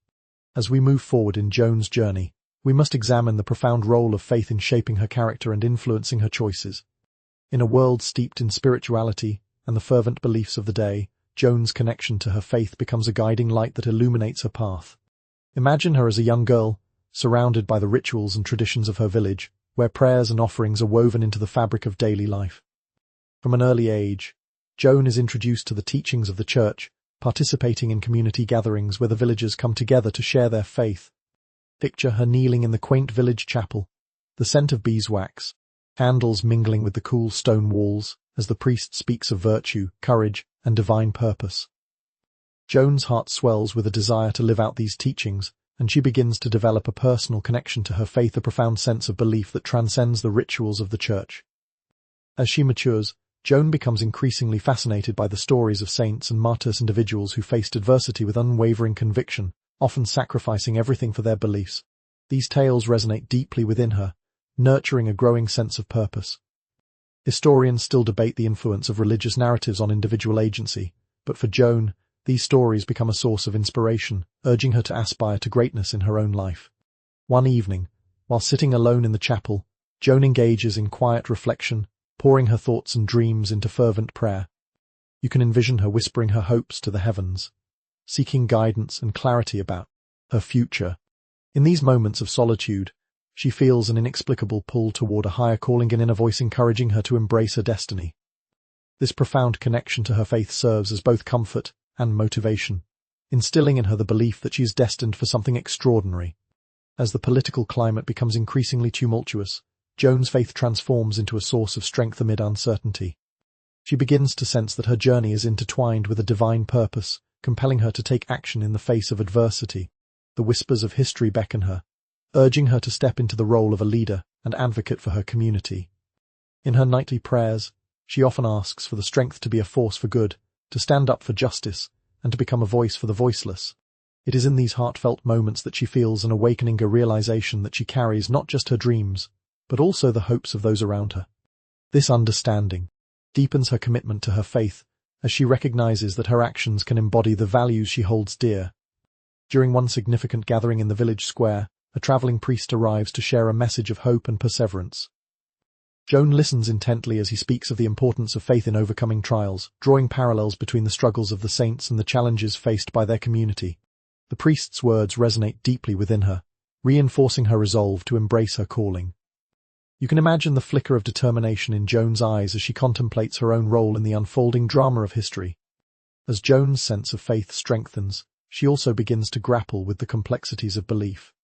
As we move forward in Joan's journey, we must examine the profound role of faith in shaping her character and influencing her choices. In a world steeped in spirituality and the fervent beliefs of the day, Joan's connection to her faith becomes a guiding light that illuminates her path. Imagine her as a young girl, surrounded by the rituals and traditions of her village, where prayers and offerings are woven into the fabric of daily life. From an early age, Joan is introduced to the teachings of the church, participating in community gatherings where the villagers come together to share their faith. Picture her kneeling in the quaint village chapel, the scent of beeswax, candles mingling with the cool stone walls as the priest speaks of virtue, courage, and divine purpose. Joan's heart swells with a desire to live out these teachings, and she begins to develop a personal connection to her faith, a profound sense of belief that transcends the rituals of the church. As she matures, Joan becomes increasingly fascinated by the stories of saints and martyrs, individuals who faced adversity with unwavering conviction, often sacrificing everything for their beliefs. These tales resonate deeply within her, nurturing a growing sense of purpose. Historians still debate the influence of religious narratives on individual agency, but for Joan, these stories become a source of inspiration, urging her to aspire to greatness in her own life. One evening, while sitting alone in the chapel, Joan engages in quiet reflection, pouring her thoughts and dreams into fervent prayer. You can envision her whispering her hopes to the heavens, seeking guidance and clarity about her future. In these moments of solitude, she feels an inexplicable pull toward a higher calling, an inner voice encouraging her to embrace her destiny. This profound connection to her faith serves as both comfort and motivation, instilling in her the belief that she is destined for something extraordinary. As the political climate becomes increasingly tumultuous, Joan's faith transforms into a source of strength amid uncertainty. She begins to sense that her journey is intertwined with a divine purpose, compelling her to take action in the face of adversity. The whispers of history beckon her, urging her to step into the role of a leader and advocate for her community. In her nightly prayers, she often asks for the strength to be a force for good, to stand up for justice, and to become a voice for the voiceless. It is in these heartfelt moments that she feels an awakening, a realization that she carries not just her dreams, but also the hopes of those around her. This understanding deepens her commitment to her faith, as she recognizes that her actions can embody the values she holds dear. During one significant gathering in the village square, a traveling priest arrives to share a message of hope and perseverance. Joan listens intently as he speaks of the importance of faith in overcoming trials, drawing parallels between the struggles of the saints and the challenges faced by their community. The priest's words resonate deeply within her, reinforcing her resolve to embrace her calling. You can imagine the flicker of determination in Joan's eyes as she contemplates her own role in the unfolding drama of history. As Joan's sense of faith strengthens, she also begins to grapple with the complexities of belief.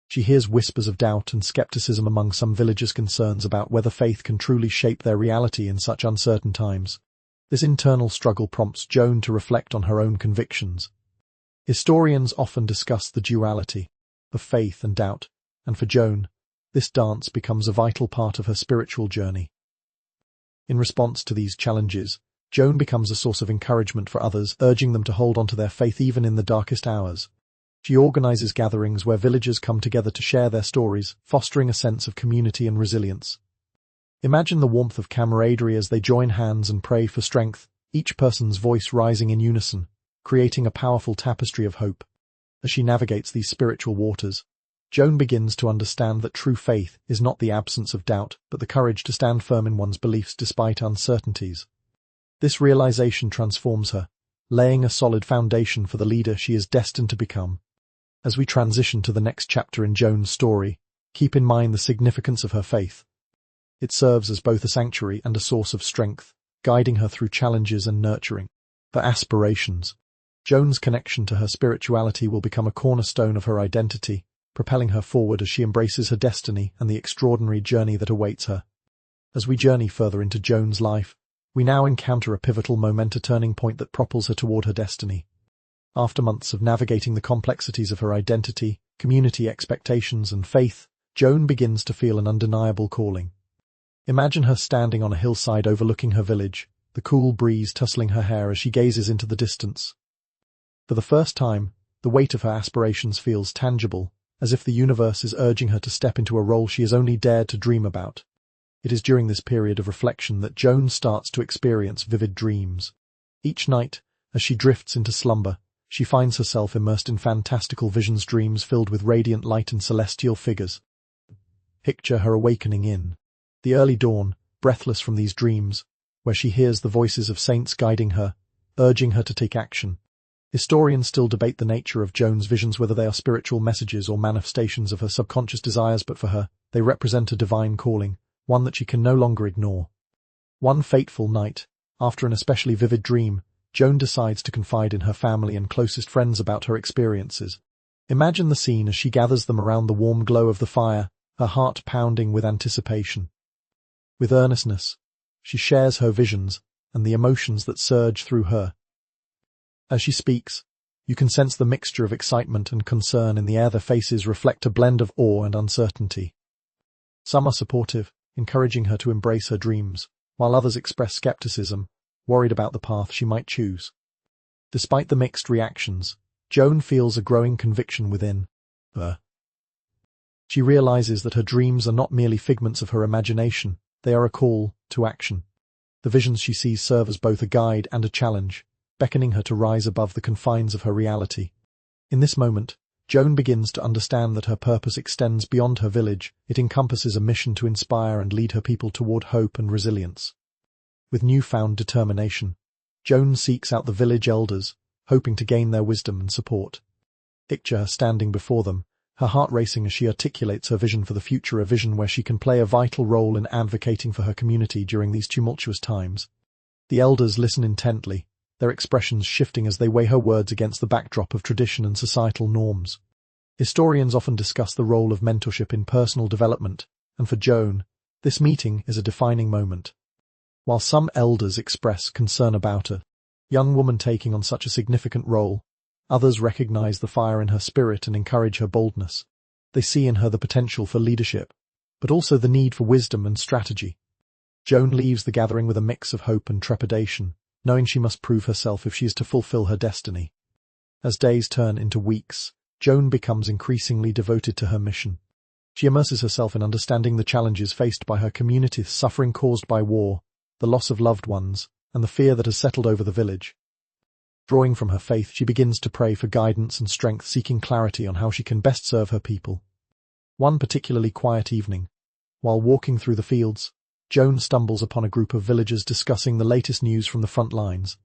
She hears whispers of doubt and skepticism among some villagers' concerns about whether faith can truly shape their reality in such uncertain times. This internal struggle prompts Joan to reflect on her own convictions. Historians often discuss the duality of faith and doubt, and for Joan, this dance becomes a vital part of her spiritual journey. In response to these challenges, Joan becomes a source of encouragement for others, urging them to hold on to their faith even in the darkest hours. She organizes gatherings where villagers come together to share their stories, fostering a sense of community and resilience. Imagine the warmth of camaraderie as they join hands and pray for strength, each person's voice rising in unison, creating a powerful tapestry of hope. As she navigates these spiritual waters, Joan begins to understand that true faith is not the absence of doubt, but the courage to stand firm in one's beliefs despite uncertainties. This realization transforms her, laying a solid foundation for the leader she is destined to become. As we transition to the next chapter in Joan's story, keep in mind the significance of her faith. It serves as both a sanctuary and a source of strength, guiding her through challenges and nurturing her aspirations. Joan's connection to her spirituality will become a cornerstone of her identity, propelling her forward as she embraces her destiny and the extraordinary journey that awaits her. As we journey further into Joan's life, we now encounter a pivotal moment, a turning point that propels her toward her destiny. After months of navigating the complexities of her identity, community expectations, and faith, Joan begins to feel an undeniable calling. Imagine her standing on a hillside overlooking her village, the cool breeze tussling her hair as she gazes into the distance. For the first time, the weight of her aspirations feels tangible, as if the universe is urging her to step into a role she has only dared to dream about. It is during this period of reflection that Joan starts to experience vivid dreams. Each night, as she drifts into slumber, she finds herself immersed in fantastical visions, dreams filled with radiant light and celestial figures. Picture her awakening in the early dawn, breathless from these dreams, where she hears the voices of saints guiding her, urging her to take action. Historians still debate the nature of Joan's visions, whether they are spiritual messages or manifestations of her subconscious desires, but for her, they represent a divine calling, one that she can no longer ignore. One fateful night, after an especially vivid dream, Joan decides to confide in her family and closest friends about her experiences. Imagine the scene as she gathers them around the warm glow of the fire, her heart pounding with anticipation. With earnestness, she shares her visions and the emotions that surge through her. As she speaks, you can sense the mixture of excitement and concern in the air. Their faces reflect a blend of awe and uncertainty. Some are supportive, encouraging her to embrace her dreams, while others express skepticism, worried about the path she might choose. Despite the mixed reactions, Joan feels a growing conviction within her. She realizes that her dreams are not merely figments of her imagination, they are a call to action. The visions she sees serve as both a guide and a challenge, beckoning her to rise above the confines of her reality. In this moment, Joan begins to understand that her purpose extends beyond her village. It encompasses a mission to inspire and lead her people toward hope and resilience. With newfound determination, Joan seeks out the village elders, hoping to gain their wisdom and support. Picture her standing before them, her heart racing as she articulates her vision for the future, a vision where she can play a vital role in advocating for her community during these tumultuous times. The elders listen intently, their expressions shifting as they weigh her words against the backdrop of tradition and societal norms. Historians often discuss the role of mentorship in personal development, and for Joan, this meeting is a defining moment. While some elders express concern about a young woman taking on such a significant role, others recognize the fire in her spirit and encourage her boldness. They see in her the potential for leadership, but also the need for wisdom and strategy. Joan leaves the gathering with a mix of hope and trepidation, knowing she must prove herself if she is to fulfill her destiny. As days turn into weeks, Joan becomes increasingly devoted to her mission. She immerses herself in understanding the challenges faced by her community, the suffering caused by war, the loss of loved ones, and the fear that has settled over the village. Drawing from her faith, she begins to pray for guidance and strength, seeking clarity on how she can best serve her people. One particularly quiet evening, while walking through the fields, Joan stumbles upon a group of villagers discussing the latest news from the front lines.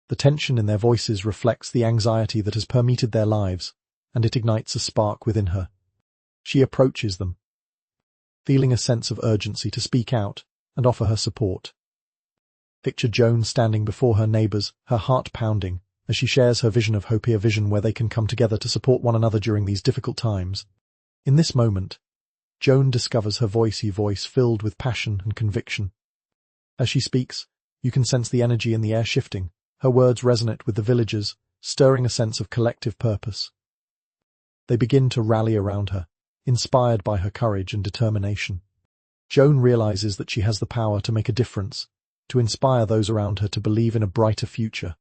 The tension in their voices reflects the anxiety that has permeated their lives, and it ignites a spark within her. She approaches them, feeling a sense of urgency to speak out and offer her support. Picture Joan standing before her neighbors, her heart pounding, as she shares her vision of hope, a vision where they can come together to support one another during these difficult times. In this moment, Joan discovers her voice filled with passion and conviction. As she speaks, you can sense the energy in the air shifting. Her words resonate with the villagers, stirring a sense of collective purpose. They begin to rally around her, inspired by her courage and determination. Joan realizes that she has the power to make a difference, to inspire those around her to believe in a brighter future.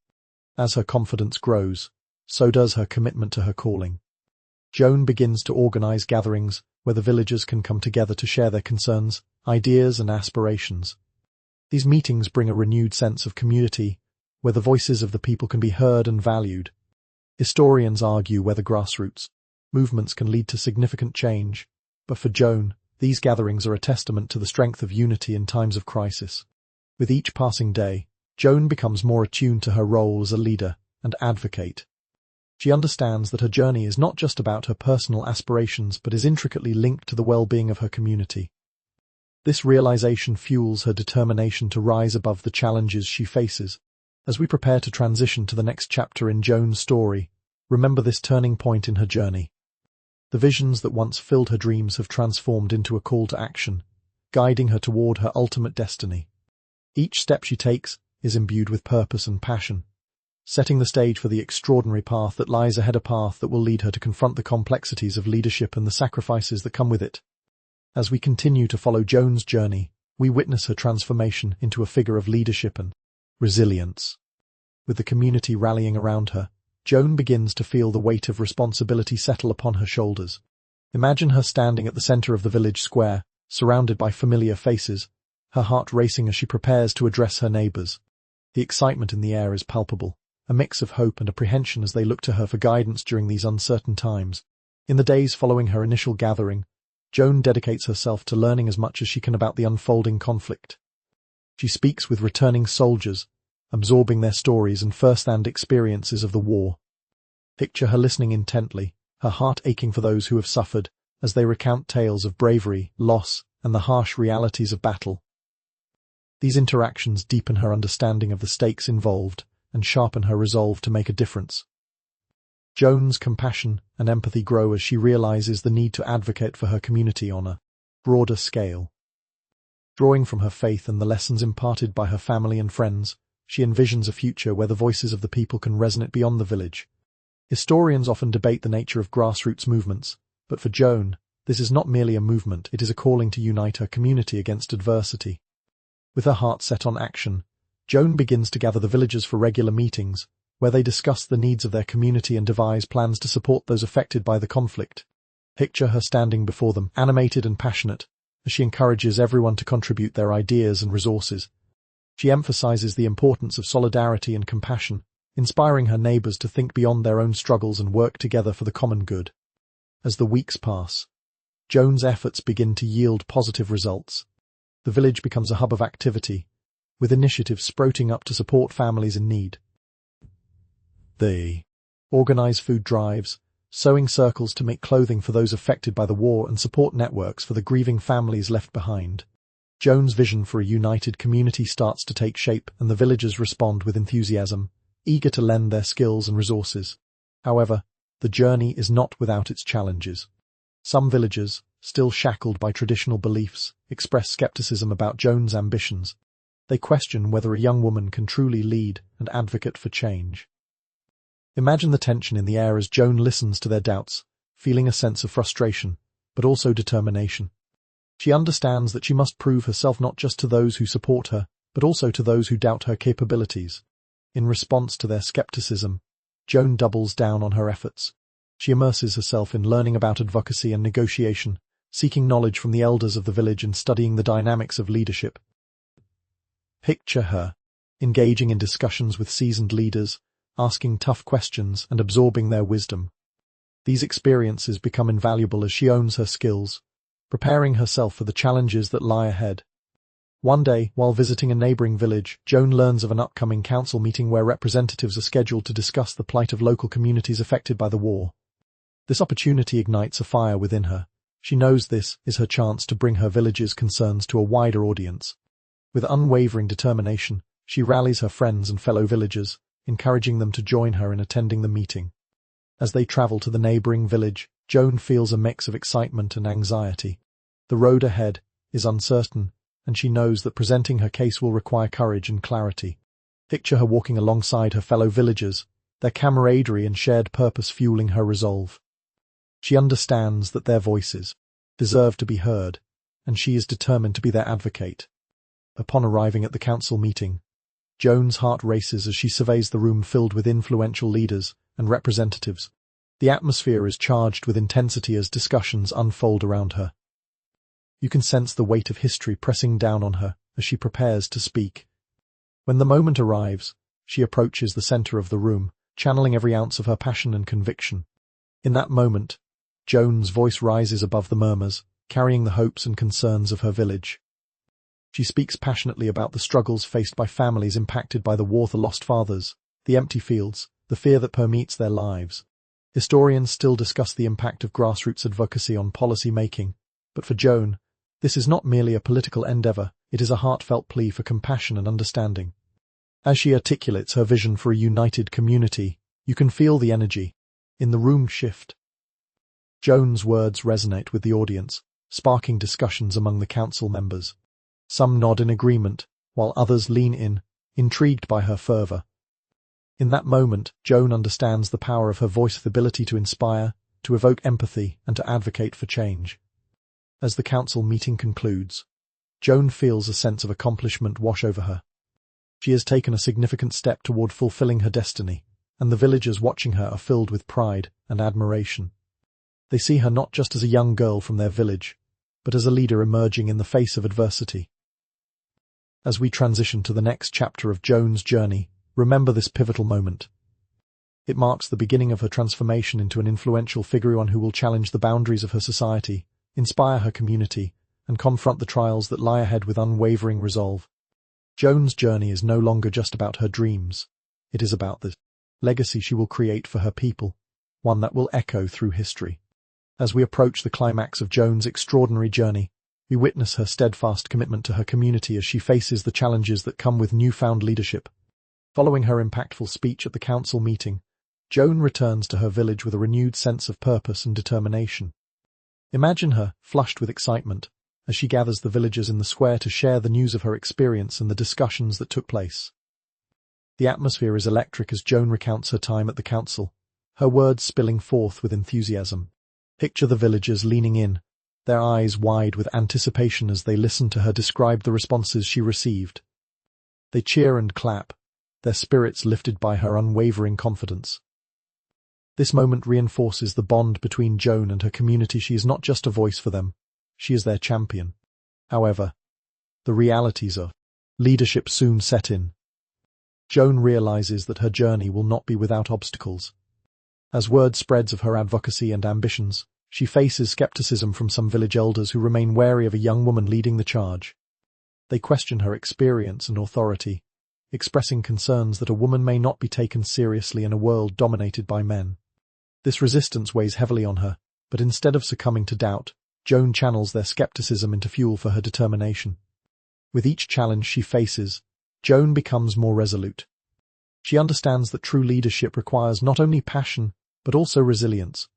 As her confidence grows, so does her commitment to her calling. Joan begins to organize gatherings where the villagers can come together to share their concerns, ideas, and aspirations. These meetings bring a renewed sense of community, where the voices of the people can be heard and valued. Historians argue whether grassroots movements can lead to significant change, but for Joan, these gatherings are a testament to the strength of unity in times of crisis. With each passing day, Joan becomes more attuned to her role as a leader and advocate. She understands that her journey is not just about her personal aspirations but is intricately linked to the well-being of her community. This realization fuels her determination to rise above the challenges she faces. As we prepare to transition to the next chapter in Joan's story, remember this turning point in her journey. The visions that once filled her dreams have transformed into a call to action, guiding her toward her ultimate destiny. Each step she takes is imbued with purpose and passion, setting the stage for the extraordinary path that lies ahead, a path that will lead her to confront the complexities of leadership and the sacrifices that come with it. As we continue to follow Joan's journey, we witness her transformation into a figure of leadership and resilience. With the community rallying around her, Joan begins to feel the weight of responsibility settle upon her shoulders. Imagine her standing at the center of the village square, surrounded by familiar faces, her heart racing as she prepares to address her neighbors. The excitement in the air is palpable, a mix of hope and apprehension as they look to her for guidance during these uncertain times. In the days following her initial gathering, Joan dedicates herself to learning as much as she can about the unfolding conflict. She speaks with returning soldiers, absorbing their stories and first-hand experiences of the war. Picture her listening intently, her heart aching for those who have suffered, as they recount tales of bravery, loss, and the harsh realities of battle. These interactions deepen her understanding of the stakes involved and sharpen her resolve to make a difference. Joan's compassion and empathy grow as she realizes the need to advocate for her community on a broader scale. Drawing from her faith and the lessons imparted by her family and friends, she envisions a future where the voices of the people can resonate beyond the village. Historians often debate the nature of grassroots movements, but for Joan, this is not merely a movement, it is a calling to unite her community against adversity. With her heart set on action, Joan begins to gather the villagers for regular meetings, where they discuss the needs of their community and devise plans to support those affected by the conflict. Picture her standing before them, animated and passionate, as she encourages everyone to contribute their ideas and resources. She emphasizes the importance of solidarity and compassion, inspiring her neighbors to think beyond their own struggles and work together for the common good. As the weeks pass, Joan's efforts begin to yield positive results. The village becomes a hub of activity, with initiatives sprouting up to support families in need. They organize food drives, sewing circles to make clothing for those affected by the war, and support networks for the grieving families left behind. Joan's vision for a united community starts to take shape, and the villagers respond with enthusiasm, eager to lend their skills and resources. However, the journey is not without its challenges. Some villagers, still shackled by traditional beliefs, express skepticism about Joan's ambitions. They question whether a young woman can truly lead and advocate for change. Imagine the tension in the air as Joan listens to their doubts, feeling a sense of frustration, but also determination. She understands that she must prove herself not just to those who support her, but also to those who doubt her capabilities. In response to their skepticism, Joan doubles down on her efforts. She immerses herself in learning about advocacy and negotiation, seeking knowledge from the elders of the village and studying the dynamics of leadership. Picture her, engaging in discussions with seasoned leaders, asking tough questions and absorbing their wisdom. These experiences become invaluable as she owns her skills, preparing herself for the challenges that lie ahead. One day, while visiting a neighboring village, Joan learns of an upcoming council meeting where representatives are scheduled to discuss the plight of local communities affected by the war. This opportunity ignites a fire within her. She knows this is her chance to bring her village's concerns to a wider audience. With unwavering determination, she rallies her friends and fellow villagers, encouraging them to join her in attending the meeting. As they travel to the neighboring village, Joan feels a mix of excitement and anxiety. The road ahead is uncertain, and she knows that presenting her case will require courage and clarity. Picture her walking alongside her fellow villagers, their camaraderie and shared purpose fueling her resolve. She understands that their voices deserve to be heard, and she is determined to be their advocate. Upon arriving at the council meeting, Joan's heart races as she surveys the room filled with influential leaders and representatives. The atmosphere is charged with intensity as discussions unfold around her. You can sense the weight of history pressing down on her as she prepares to speak. When the moment arrives, she approaches the center of the room, channeling every ounce of her passion and conviction. In that moment, Joan's voice rises above the murmurs, carrying the hopes and concerns of her village. She speaks passionately about the struggles faced by families impacted by the war, the lost fathers, the empty fields, the fear that permeates their lives. Historians still discuss the impact of grassroots advocacy on policy making, but for Joan, this is not merely a political endeavor, it is a heartfelt plea for compassion and understanding. As she articulates her vision for a united community, you can feel the energy in the room shift. Joan's words resonate with the audience, sparking discussions among the council members. Some nod in agreement, while others lean in, intrigued by her fervor. In that moment, Joan understands the power of her voice, the ability to inspire, to evoke empathy, and to advocate for change. As the council meeting concludes, Joan feels a sense of accomplishment wash over her. She has taken a significant step toward fulfilling her destiny, and the villagers watching her are filled with pride and admiration. They see her not just as a young girl from their village, but as a leader emerging in the face of adversity. As we transition to the next chapter of Joan's journey, remember this pivotal moment. It marks the beginning of her transformation into an influential figure, one who will challenge the boundaries of her society, inspire her community, and confront the trials that lie ahead with unwavering resolve. Joan's journey is no longer just about her dreams. It is about the legacy she will create for her people, one that will echo through history. As we approach the climax of Joan's extraordinary journey, we witness her steadfast commitment to her community as she faces the challenges that come with newfound leadership. Following her impactful speech at the council meeting, Joan returns to her village with a renewed sense of purpose and determination. Imagine her, flushed with excitement, as she gathers the villagers in the square to share the news of her experience and the discussions that took place. The atmosphere is electric as Joan recounts her time at the council, her words spilling forth with enthusiasm. Picture the villagers leaning in, their eyes wide with anticipation as they listen to her describe the responses she received. They cheer and clap, their spirits lifted by her unwavering confidence. This moment reinforces the bond between Joan and her community. She is not just a voice for them, she is their champion. However, the realities of leadership soon set in. Joan realizes that her journey will not be without obstacles. As word spreads of her advocacy and ambitions, she faces skepticism from some village elders who remain wary of a young woman leading the charge. They question her experience and authority, expressing concerns that a woman may not be taken seriously in a world dominated by men. This resistance weighs heavily on her, but instead of succumbing to doubt, Joan channels their skepticism into fuel for her determination. With each challenge she faces, Joan becomes more resolute. She understands that true leadership requires not only passion, but also resilience.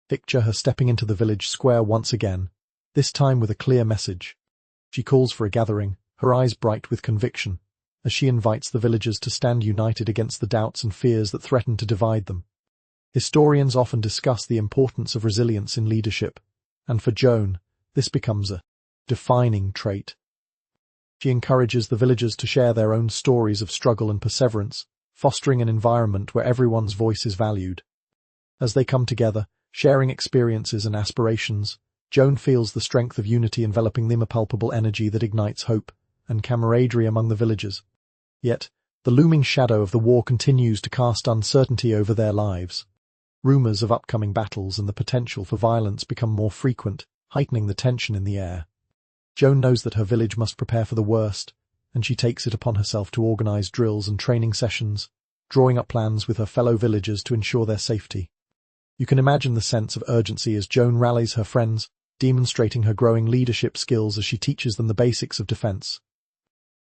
Picture her stepping into the village square once again, this time with a clear message. She calls for a gathering, her eyes bright with conviction, as she invites the villagers to stand united against the doubts and fears that threaten to divide them. Historians often discuss the importance of resilience in leadership, and for Joan, this becomes a defining trait. She encourages the villagers to share their own stories of struggle and perseverance, fostering an environment where everyone's voice is valued. As they come together, sharing experiences and aspirations, Joan feels the strength of unity enveloping them, a palpable energy that ignites hope and camaraderie among the villagers. Yet, the looming shadow of the war continues to cast uncertainty over their lives. Rumors of upcoming battles and the potential for violence become more frequent, heightening the tension in the air. Joan knows that her village must prepare for the worst, and she takes it upon herself to organize drills and training sessions, drawing up plans with her fellow villagers to ensure their safety. You can imagine the sense of urgency as Joan rallies her friends, demonstrating her growing leadership skills as she teaches them the basics of defense.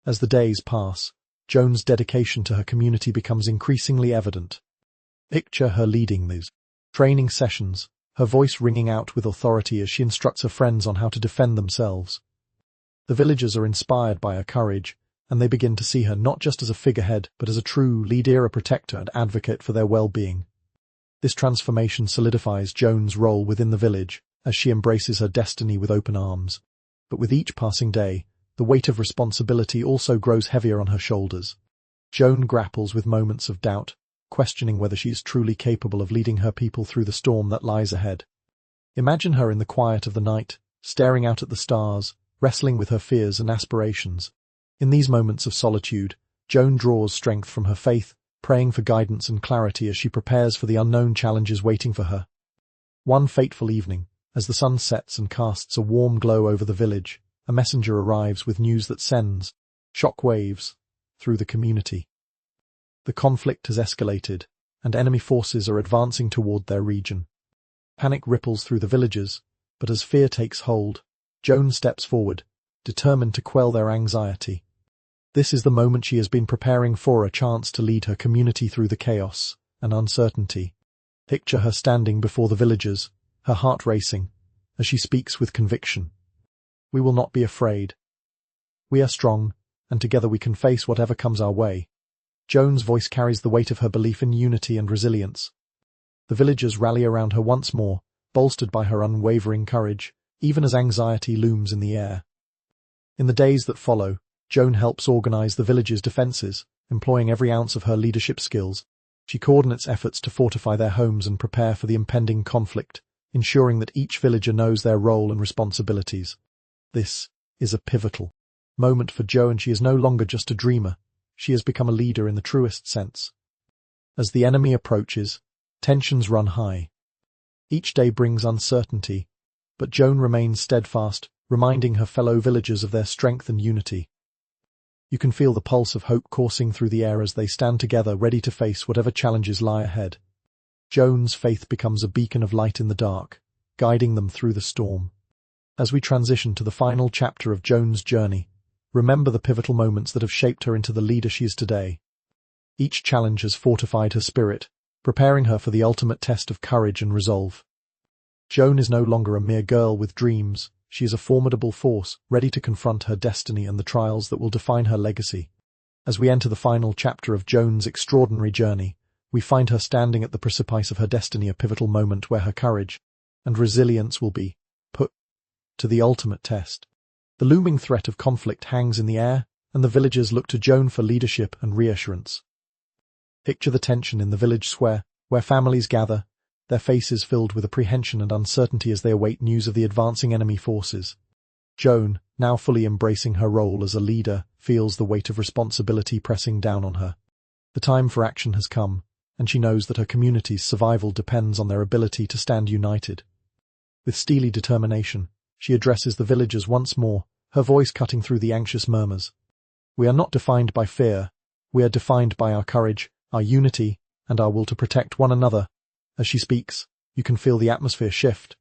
As the days pass, Joan's dedication to her community becomes increasingly evident. Picture her leading these training sessions, her voice ringing out with authority as she instructs her friends on how to defend themselves. The villagers are inspired by her courage, and they begin to see her not just as a figurehead, but as a true leader, a protector and advocate for their well-being. This transformation solidifies Joan's role within the village, as she embraces her destiny with open arms. But with each passing day, the weight of responsibility also grows heavier on her shoulders. Joan grapples with moments of doubt, questioning whether she is truly capable of leading her people through the storm that lies ahead. Imagine her in the quiet of the night, staring out at the stars, wrestling with her fears and aspirations. In these moments of solitude, Joan draws strength from her faith, praying for guidance and clarity as she prepares for the unknown challenges waiting for her. One fateful evening, as the sun sets and casts a warm glow over the village, a messenger arrives with news that sends shock waves through the community. The conflict has escalated, and enemy forces are advancing toward their region. Panic ripples through the villages, but as fear takes hold, Joan steps forward, determined to quell their anxiety. This is the moment she has been preparing for, a chance to lead her community through the chaos and uncertainty. Picture her standing before the villagers, her heart racing, as she speaks with conviction. We will not be afraid. We are strong, and together we can face whatever comes our way. Joan's voice carries the weight of her belief in unity and resilience. The villagers rally around her once more, bolstered by her unwavering courage, even as anxiety looms in the air. In the days that follow, Joan helps organize the village's defenses, employing every ounce of her leadership skills. She coordinates efforts to fortify their homes and prepare for the impending conflict, ensuring that each villager knows their role and responsibilities. This is a pivotal moment for Joan. She is no longer just a dreamer. She has become a leader in the truest sense. As the enemy approaches, tensions run high. Each day brings uncertainty, but Joan remains steadfast, reminding her fellow villagers of their strength and unity. You can feel the pulse of hope coursing through the air as they stand together, ready to face whatever challenges lie ahead. Joan's faith becomes a beacon of light in the dark, guiding them through the storm. As we transition to the final chapter of Joan's journey, remember the pivotal moments that have shaped her into the leader she is today. Each challenge has fortified her spirit, preparing her for the ultimate test of courage and resolve. Joan is no longer a mere girl with dreams. She is a formidable force, ready to confront her destiny and the trials that will define her legacy. As we enter the final chapter of Joan's extraordinary journey, we find her standing at the precipice of her destiny, a pivotal moment where her courage and resilience will be put to the ultimate test. The looming threat of conflict hangs in the air, and the villagers look to Joan for leadership and reassurance. Picture the tension in the village square, where families gather, their faces filled with apprehension and uncertainty as they await news of the advancing enemy forces. Joan, now fully embracing her role as a leader, feels the weight of responsibility pressing down on her. The time for action has come, and she knows that her community's survival depends on their ability to stand united. With steely determination, she addresses the villagers once more, her voice cutting through the anxious murmurs. We are not defined by fear. We are defined by our courage, our unity, and our will to protect one another. As she speaks, you can feel the atmosphere shift.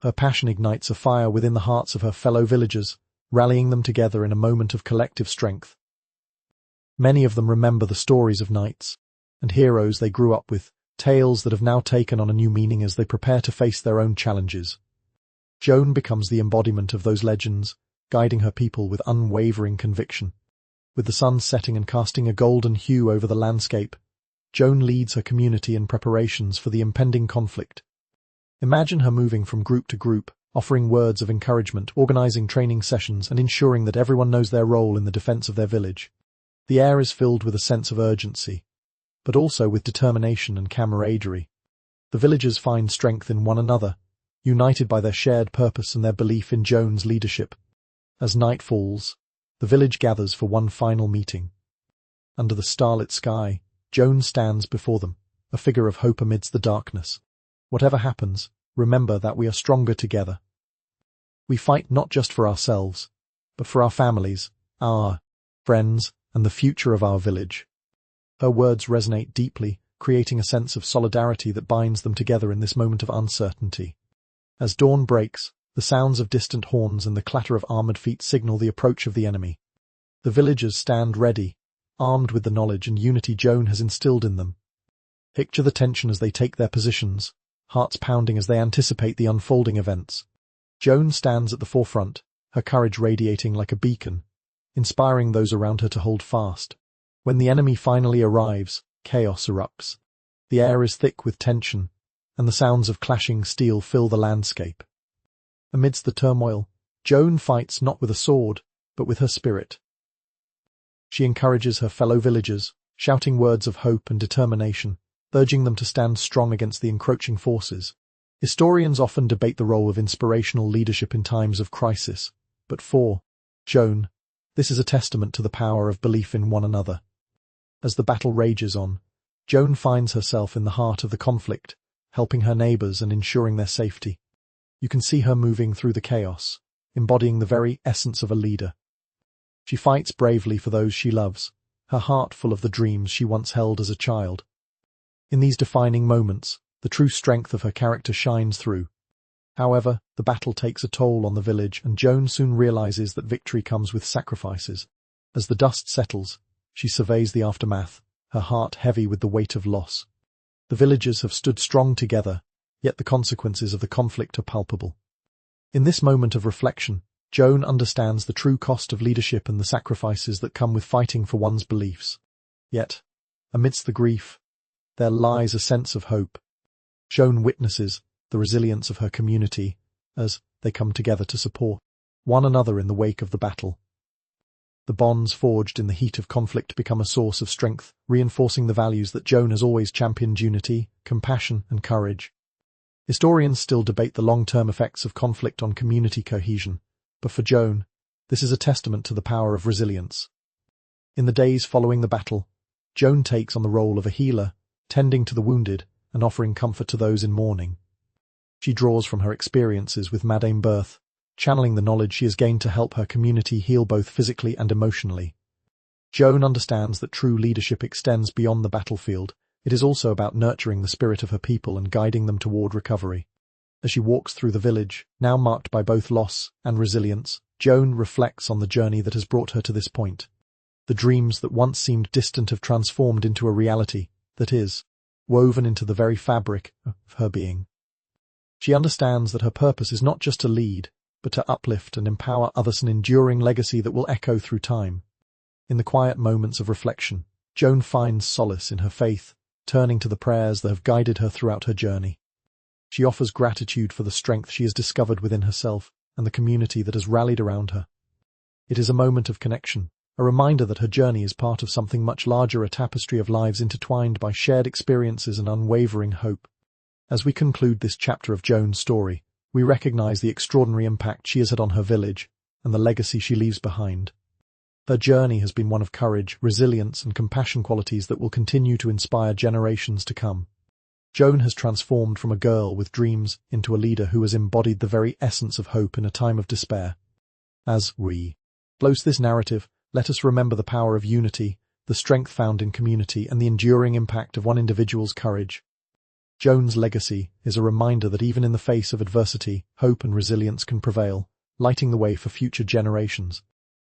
Her passion ignites a fire within the hearts of her fellow villagers, rallying them together in a moment of collective strength. Many of them remember the stories of knights and heroes they grew up with, tales that have now taken on a new meaning as they prepare to face their own challenges. Joan becomes the embodiment of those legends, guiding her people with unwavering conviction. With the sun setting and casting a golden hue over the landscape, Joan leads her community in preparations for the impending conflict. Imagine her moving from group to group, offering words of encouragement, organizing training sessions, and ensuring that everyone knows their role in the defense of their village. The air is filled with a sense of urgency, but also with determination and camaraderie. The villagers find strength in one another, united by their shared purpose and their belief in Joan's leadership. As night falls, the village gathers for one final meeting. Under the starlit sky, Joan stands before them, a figure of hope amidst the darkness. Whatever happens, remember that we are stronger together. We fight not just for ourselves, but for our families, our friends, and the future of our village. Her words resonate deeply, creating a sense of solidarity that binds them together in this moment of uncertainty. As dawn breaks, the sounds of distant horns and the clatter of armored feet signal the approach of the enemy. The villagers stand ready, armed with the knowledge and unity Joan has instilled in them. Picture the tension as they take their positions, hearts pounding as they anticipate the unfolding events. Joan stands at the forefront, her courage radiating like a beacon, inspiring those around her to hold fast. When the enemy finally arrives, chaos erupts. The air is thick with tension, and the sounds of clashing steel fill the landscape. Amidst the turmoil, Joan fights not with a sword, but with her spirit. She encourages her fellow villagers, shouting words of hope and determination, urging them to stand strong against the encroaching forces. Historians often debate the role of inspirational leadership in times of crisis, but for Joan, this is a testament to the power of belief in one another. As the battle rages on, Joan finds herself in the heart of the conflict, helping her neighbors and ensuring their safety. You can see her moving through the chaos, embodying the very essence of a leader. She fights bravely for those she loves, her heart full of the dreams she once held as a child. In these defining moments, the true strength of her character shines through. However, the battle takes a toll on the village, and Joan soon realizes that victory comes with sacrifices. As the dust settles, she surveys the aftermath, her heart heavy with the weight of loss. The villagers have stood strong together, yet the consequences of the conflict are palpable. In this moment of reflection, Joan understands the true cost of leadership and the sacrifices that come with fighting for one's beliefs. Yet, amidst the grief, there lies a sense of hope. Joan witnesses the resilience of her community as they come together to support one another in the wake of the battle. The bonds forged in the heat of conflict become a source of strength, reinforcing the values that Joan has always championed: unity, compassion, and courage. Historians still debate the long-term effects of conflict on community cohesion, but for Joan, this is a testament to the power of resilience. In the days following the battle, Joan takes on the role of a healer, tending to the wounded and offering comfort to those in mourning. She draws from her experiences with Madame Berthe, channeling the knowledge she has gained to help her community heal both physically and emotionally. Joan understands that true leadership extends beyond the battlefield. It is also about nurturing the spirit of her people and guiding them toward recovery. As she walks through the village, now marked by both loss and resilience, Joan reflects on the journey that has brought her to this point. The dreams that once seemed distant have transformed into a reality that is woven into the very fabric of her being. She understands that her purpose is not just to lead, but to uplift and empower others, an enduring legacy that will echo through time. In the quiet moments of reflection, Joan finds solace in her faith, turning to the prayers that have guided her throughout her journey. She offers gratitude for the strength she has discovered within herself and the community that has rallied around her. It is a moment of connection, a reminder that her journey is part of something much larger, a tapestry of lives intertwined by shared experiences and unwavering hope. As we conclude this chapter of Joan's story, we recognize the extraordinary impact she has had on her village and the legacy she leaves behind. Her journey has been one of courage, resilience, and compassion, qualities that will continue to inspire generations to come. Joan has transformed from a girl with dreams into a leader who has embodied the very essence of hope in a time of despair. As we close this narrative, let us remember the power of unity, the strength found in community, and the enduring impact of one individual's courage. Joan's legacy is a reminder that even in the face of adversity, hope and resilience can prevail, lighting the way for future generations.